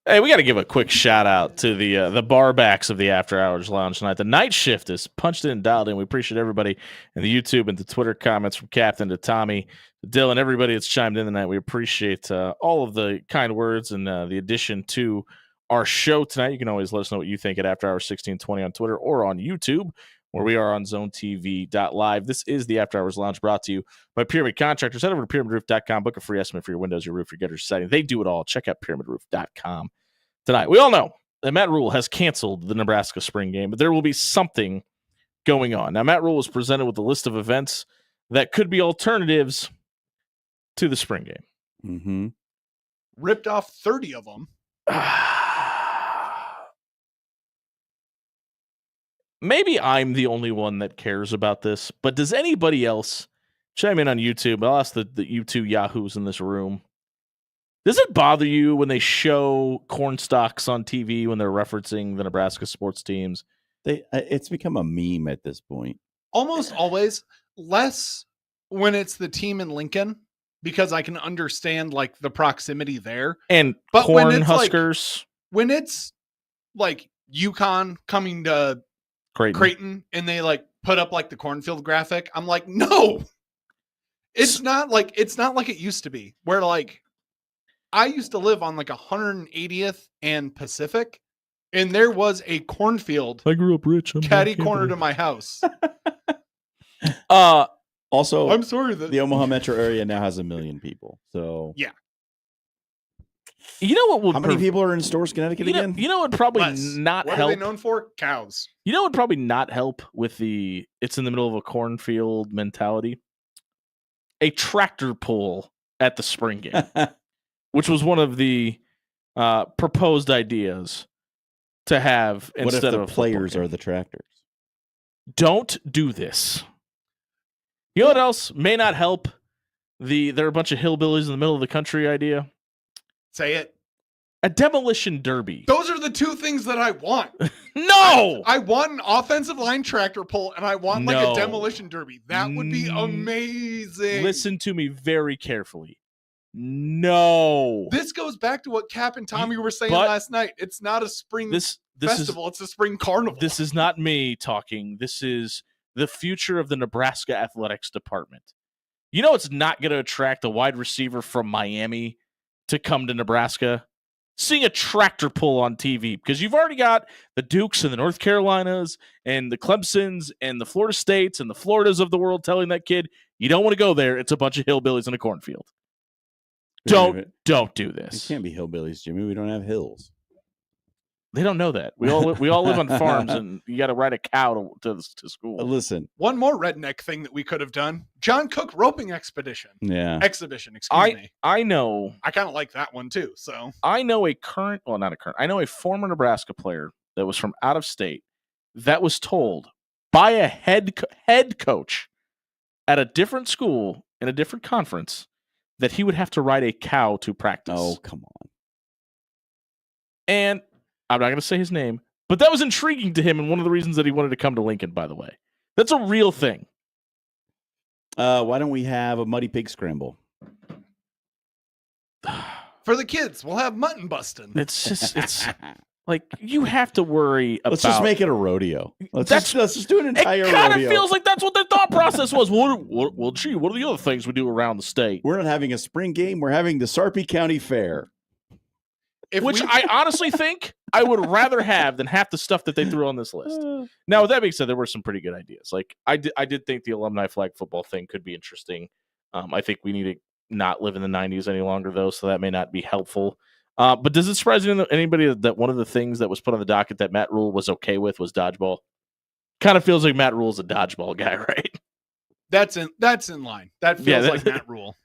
Hey, we got to give a quick shout out to the barbacks of the After Hours Lounge tonight. The night shift is punched in and dialed in. We appreciate everybody in the YouTube and the Twitter comments from Captain to Tommy, to Dylan, everybody that's chimed in tonight. We appreciate all of the kind words and the addition to our show tonight. You can always let us know what you think at After Hours 1620 on Twitter or on YouTube, where we are on ZoneTV.live. This is the After Hours Lounge, brought to you by Pyramid Contractors. Head over to pyramidroof.com, book a free estimate for your windows, your roof, your gutters, siding. They do it all. Check out pyramidroof.com. Tonight, we all know that Matt Rule has canceled the Nebraska spring game, but there will be something going on. Now, Matt Rule was presented with a list of events that could be alternatives to the spring game. Mm-hmm. Ripped off 30 of them. Maybe I'm the only one that cares about this, but does anybody else chime in on YouTube? I'll ask the YouTube yahoos in this room. Does it bother you when they show corn stalks on TV when they're referencing the Nebraska sports teams? It's become a meme at this point. Almost always. Less when it's the team in Lincoln, because I can understand like the proximity there. And But when corn it's huskers, When it's like UConn coming to Creighton and they like put up like the cornfield graphic, I'm like, no. It's not like it used to be, where like I used to live on like 180th and Pacific, and there was a cornfield I grew up rich. catty corner to my house. Also, I'm sorry that the Omaha metro area now has 1 million people. So Yeah. You know what would how many people are in Storrs, Connecticut again? You know what would probably Less. not What help? are they known for? Cows. You know what would probably not help with the it's in the middle of a cornfield mentality? A tractor pull at the spring game, which was one of the proposed ideas to have What if instead the of a players football game. are the tractors? Don't do this. You know what else may not help? There are a bunch of hillbillies in the middle of the country idea. Say it. A demolition derby. Those are the two things that I want. No! I want an offensive line tractor pull, and I want like No. a demolition derby. That would be amazing. Listen to me very carefully. No. This goes back to what Cap and Tommy were saying But last night. It's not a spring This festival, it's a spring carnival. This is not me talking. This is the future of the Nebraska athletics department. You know it's not going to attract a wide receiver from Miami to come to Nebraska? Seeing a tractor pull on TV, because you've already got the Dukes and the North Carolinas and the Clemsons and the Florida States and the Floridas of the world telling that kid, you don't want to go there. It's a bunch of hillbillies in a cornfield. Don't do It this. can't be hillbillies, Jimmy. We don't have hills. They don't know that. We all live on farms, and you got to ride a cow to school. Listen, One more redneck thing that we could have done. John Cook roping exhibition. yeah. Exhibition, excuse me. I know I kind of like that one too. So I know I know a former Nebraska player that was from out of state that was told by a head coach at a different school in a different conference that he would have to ride a cow to practice. Oh, come on. And I'm not going to say his name, but that was intriguing to him and one of the reasons that he wanted to come to Lincoln, by the way. That's a real thing. Why don't we have a muddy pig scramble? for the kids, we'll have mutton busting. It's like you have to worry about. Let's just make it a rodeo. Let's just do an It entire kind of rodeo. feels like that's what their thought process was. Well, gee, what are the other things we do around the state? We're not having a spring game. We're having the Sarpy County Fair. Which I honestly think I would rather have than half the stuff that they threw on this list. Now, with that being said, there were some pretty good ideas. Like I did think the alumni flag football thing could be interesting. I think we need to not live in the 90s any longer, though, so that may not be helpful. But does it surprise anybody that one of the things that was put on the docket that Matt Rule was okay with was dodgeball? Kind of feels like Matt Rule's a dodgeball guy, right? That's in line. That feels like Matt Rule.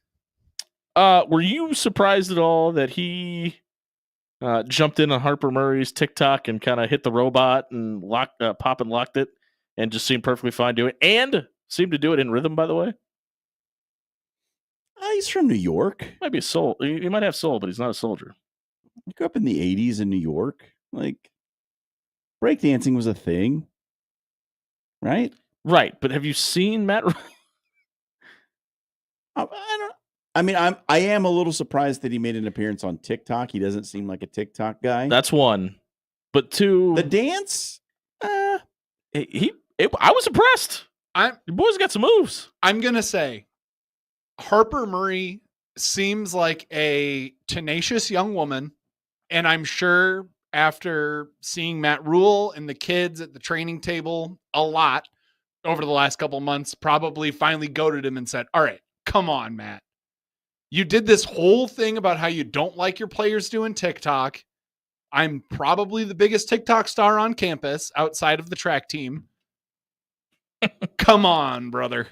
Were you surprised at all that he jumped in on Harper Murray's TikTok and kind of hit the robot and pop and locked it and just seemed perfectly fine doing it and seemed to do it in rhythm, by the way? He's from New York. Might be a soul. He might have soul, but he's not a soldier. He grew up in the 80s in New York. Like, breakdancing was a thing. Right? Right. But have you seen Matt? I don't I mean, I am a little surprised that he made an appearance on TikTok. He doesn't seem like a TikTok guy. That's one. But two, The dance, I was impressed. I'm Your boy's got some moves. I'm gonna say Harper Murray seems like a tenacious young woman, and I'm sure after seeing Matt Rule and the kids at the training table a lot over the last couple months, probably finally goaded him and said, "All right, come on, Matt. You did this whole thing about how you don't like your players doing TikTok. I'm probably the biggest TikTok star on campus outside of the track team. Come on, brother."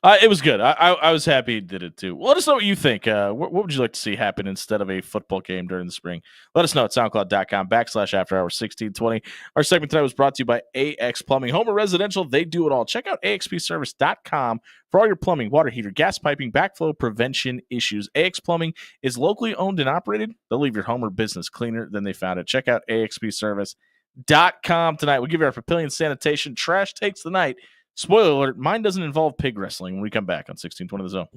It was good. I was happy he did it too. Let us know what you think. What would you like to see happen instead of a football game during the spring? Let us know at soundcloud.com/afterhours1620. Our segment tonight was brought to you by AX Plumbing. Home or residential, they do it all. Check out axpservice.com for all your plumbing, water heater, gas piping, backflow prevention issues. AX Plumbing is locally owned and operated. They'll leave your home or business cleaner than they found it. Check out axpservice.com tonight. We'll give you our Papillion Sanitation Trash Takes the Night. Spoiler alert, mine doesn't involve pig wrestling when we come back on 1620 The Zone.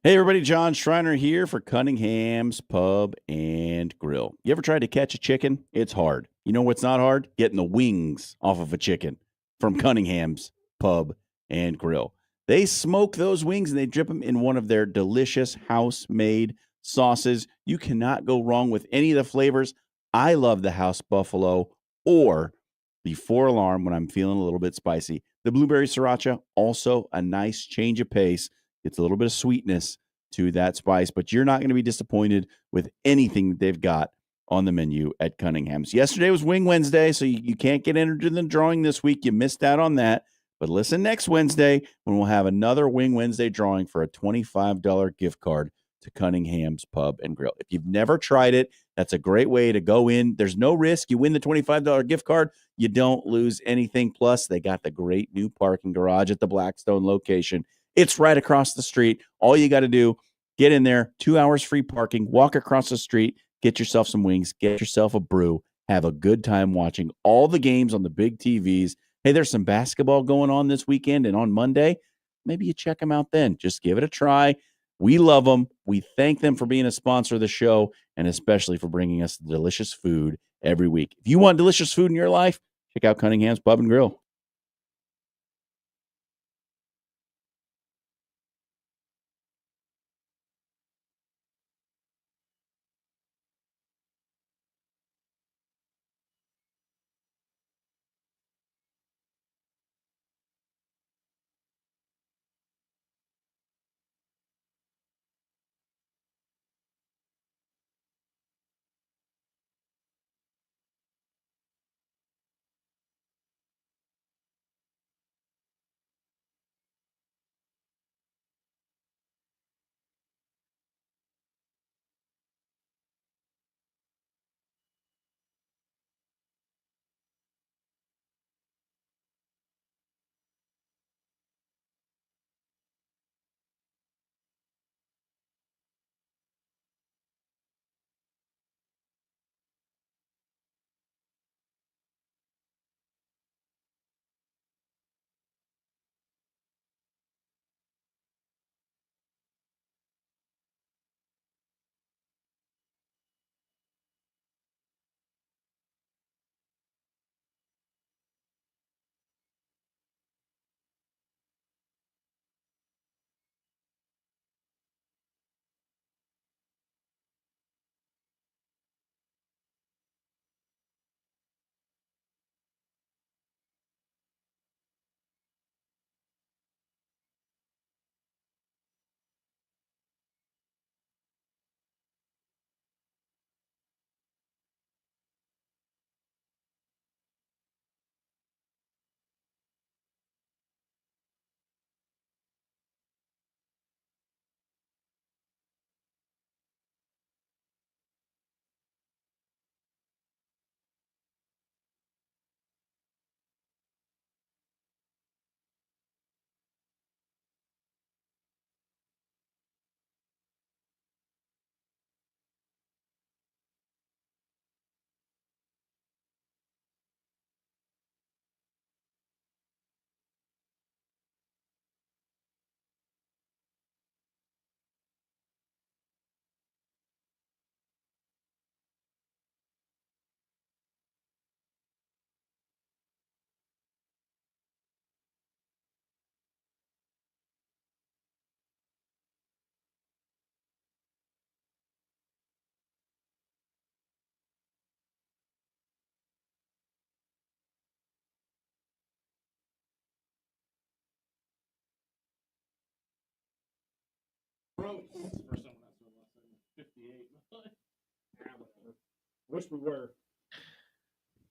Hey everybody, John Schreiner here for Cunningham's Pub and Grill. You ever tried to catch a chicken? It's hard. You know what's not hard? Getting the wings off of a chicken from Cunningham's Pub and Grill. They smoke those wings and they dip them in one of their delicious house-made sauces. You cannot go wrong with any of the flavors. I love the House Buffalo or the 4-Alarm when I'm feeling a little bit spicy. The Blueberry Sriracha, also a nice change of pace. It's a little bit of sweetness to that spice, but you're not going to be disappointed with anything that they've got on the menu at Cunningham's. Yesterday was Wing Wednesday, so you can't get entered in the drawing this week. You missed out on that. But listen next Wednesday when we'll have another Wing Wednesday drawing for a $25 gift card to Cunningham's Pub and Grill. If you've never tried it, that's a great way to go in. There's no risk. You win the $25 gift card. You don't lose anything. Plus, they got the great new parking garage at the Blackstone location. It's right across the street. All you got to do, get in there, 2 hours free parking, walk across the street, get yourself some wings, get yourself a brew, have a good time watching all the games on the big TVs. Hey, there's some basketball going on this weekend and on Monday. Maybe you check them out then. Just give it a try. We love them. We thank them for being a sponsor of the show and especially for bringing us delicious food every week. If you want delicious food in your life, check out Cunningham's Pub and Grill.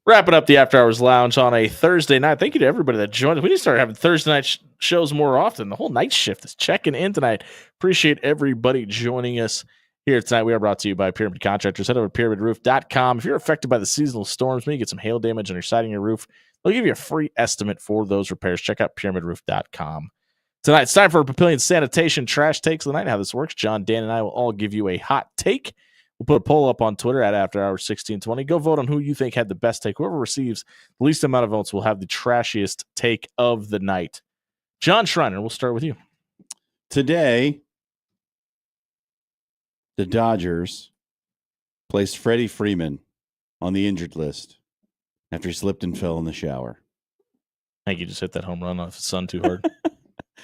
Wrapping up the After Hours Lounge on a Thursday night. Thank you to everybody that joined us. We need to start having Thursday night shows more often. The whole night shift is checking in tonight. Appreciate everybody joining us here tonight. We are brought to you by Pyramid Contractors. Head over to pyramidroof.com. If you're affected by the seasonal storms, maybe you get some hail damage on your siding or roof, they'll give you a free estimate for those repairs. Check out pyramidroof.com. Tonight, it's time for Papillion Sanitation Trash Takes of the Night. How this works, John, Dan, and I will all give you a hot take. We'll put a poll up on Twitter at After Hours 1620. Go vote on who you think had the best take. Whoever receives the least amount of votes will have the trashiest take of the night. John Schreiner, we'll start with you. Today, the Dodgers placed Freddie Freeman on the injured list after he slipped and fell in the shower. I think you just hit that home run off the sun too hard.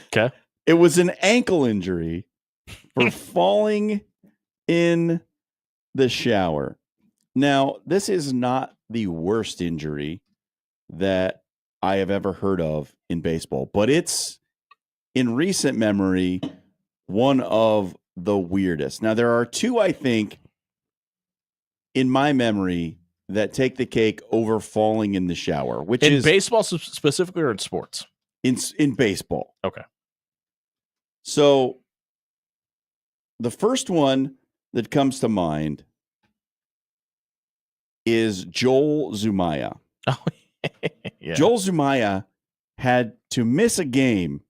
Okay. It was an ankle injury for falling in the shower. Now, this is not the worst injury that I have ever heard of in baseball, but it's, in recent memory, one of the weirdest. Now, there are two, I think, in my memory that take the cake over falling in the shower, which in is baseball specifically or in sports? in baseball. Okay. So the first one that comes to mind is Joel Zumaya. Oh, yeah. Joel Zumaya had to miss a game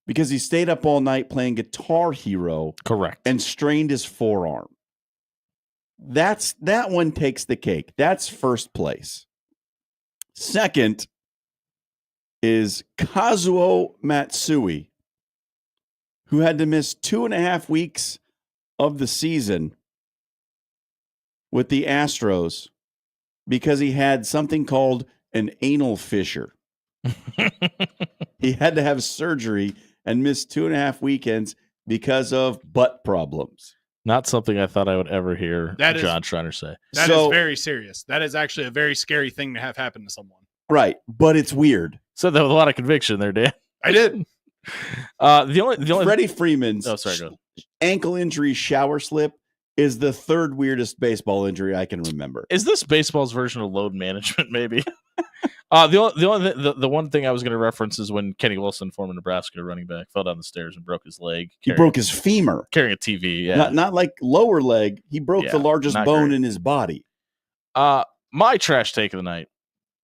because he stayed up all night playing Guitar Hero Correct. and strained his forearm. That one takes the cake. That's first place. Second is Kazuo Matsui, who had to miss 2.5 weeks of the season with the Astros because he had something called an anal fissure. He had to have surgery and miss 2.5 weekends because of butt problems. Not something I thought I would ever hear That is- John Schreiner say. That So- is very serious. That is actually a very scary thing to have happen to someone. Right, but it's weird. Said that with a lot of conviction there, Dan. I did. The only Freddie Freeman's Oh, sorry, go ahead. ankle injury shower slip is the third weirdest baseball injury I can remember. Is this baseball's version of load management? Maybe. The one thing I was going to reference is when Kenny Wilson, former Nebraska running back, fell down the stairs and broke his leg. He broke his femur. Carrying a TV. Yeah. Not like lower leg. He broke Yeah, the largest not bone great. in his body. My trash take of the night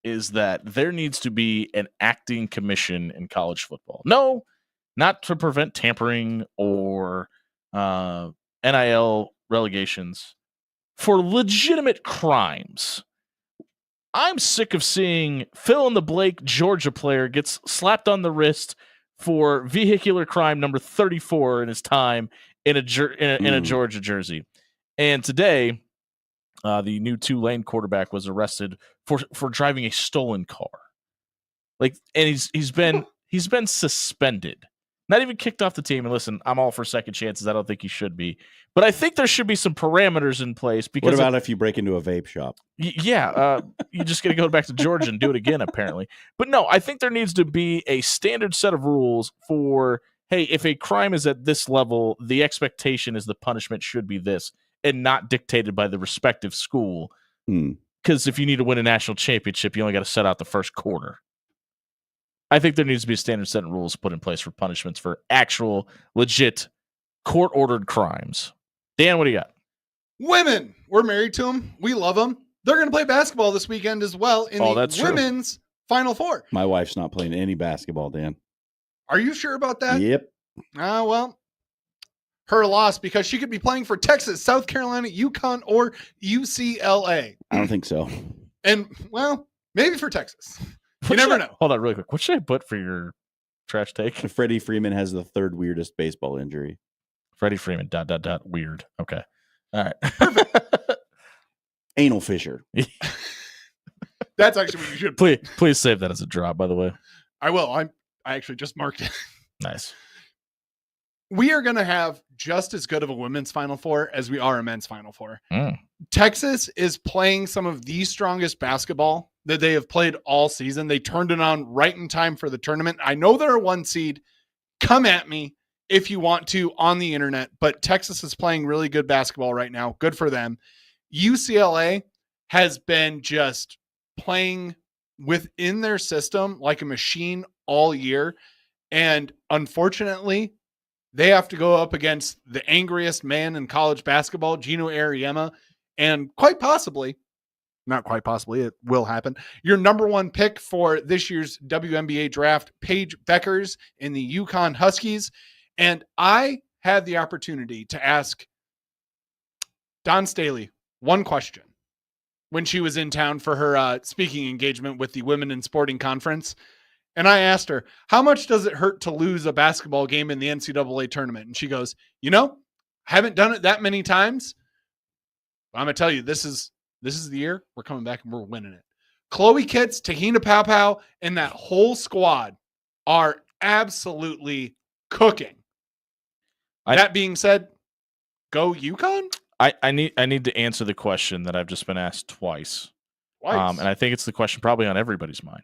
is that there needs to be an acting commission in college football. No, not to prevent tampering or NIL relegations, for legitimate crimes. I'm sick of seeing fill in the blank Georgia player gets slapped on the wrist for vehicular crime number 34 in his time in a Georgia jersey. And today, the new Tulane quarterback was arrested for driving a stolen car. And he's been suspended, not even kicked off the team. And listen, I'm all for second chances. I don't think he should be, but I think there should be some parameters in place. Because What about if you break into a vape shop? You just got to go back to Georgia and do it again, apparently. But no, I think there needs to be a standard set of rules for, hey, if a crime is at this level, the expectation is the punishment should be this, and not dictated by the respective school. Because if you need to win a national championship, you only got to set out the first quarter. I think there needs to be a standard set of rules put in place for punishments for actual, legit, court-ordered crimes. Dan, what do you got? Women, we're married to them. We love them. They're going to play basketball this weekend as well in that's the true. women's Final Four. My wife's not playing any basketball, Dan. Are you sure about that? Yep. Well, her loss, because she could be playing for Texas, South Carolina, UConn, or UCLA. I don't think so. And, well, maybe for Texas. You never know. Hold on really quick. What should I put for your trash take? Freddie Freeman has the third weirdest baseball injury. Freddie Freeman, ... weird. Okay. All right. Anal fissure. That's actually what you should. Please save that as a drop, by the way. I will. I actually just marked it. Nice. We are going to have just as good of a women's Final Four as we are a men's Final Four. Mm. Texas is playing some of the strongest basketball that they have played all season. They turned it on right in time for the tournament. I know they're a 1 seed. Come at me. if you want to on the internet, but Texas is playing really good basketball right now. Good for them. UCLA has been just playing within their system like a machine all year. And unfortunately, they have to go up against the angriest man in college basketball, Gino Auriemma, and quite possibly, not quite possibly, it will happen, your number one pick for this year's WNBA draft, Paige Beckers in the UConn Huskies. And I had the opportunity to ask Dawn Staley one question when she was in town for her speaking engagement with the Women in Sporting Conference. And I asked her, how much does it hurt to lose a basketball game in the NCAA tournament? And she goes, I haven't done it that many times. But I'm going to tell you, this is the year we're coming back and we're winning it. Chloe Kitts, Tahina Paopao, and that whole squad are absolutely cooking. That being said, go UConn. I need to answer the question that I've just been asked twice. And I think it's the question probably on everybody's mind.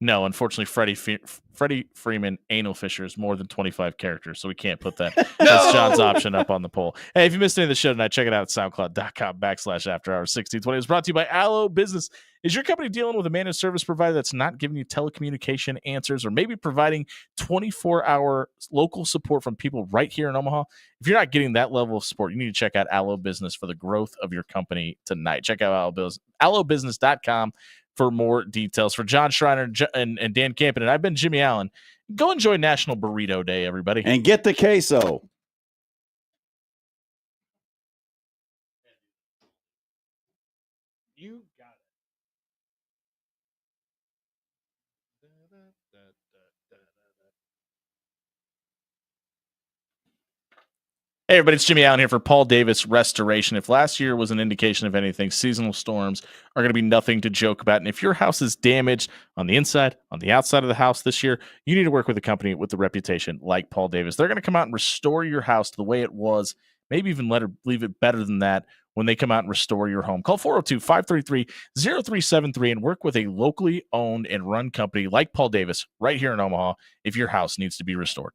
No, unfortunately, Freddie Freeman anal fissure is more than 25 characters, so we can't put that. That's John's option up on the poll. Hey, if you missed any of the show tonight, check it out at soundcloud.com/afterhours1620. It's brought to you by Allo Business. Is your company dealing with a managed service provider that's not giving you telecommunication answers, or maybe providing 24-hour local support from people right here in Omaha? If you're not getting that level of support, you need to check out Allo Business for the growth of your company tonight. Check out allobusiness.com for more details. For John Schreiner and Dan Campen, and I've been Jimmy Allen. Go enjoy National Burrito Day, everybody. And get the queso. You got Hey, everybody, it's Jimmy Allen here for Paul Davis Restoration. If last year was an indication of anything, seasonal storms are going to be nothing to joke about. And if your house is damaged on the inside, on the outside of the house this year, you need to work with a company with a reputation like Paul Davis. They're going to come out and restore your house to the way it was, maybe even leave it better than that when they come out and restore your home. Call 402-533-0373 and work with a locally owned and run company like Paul Davis right here in Omaha if your house needs to be restored.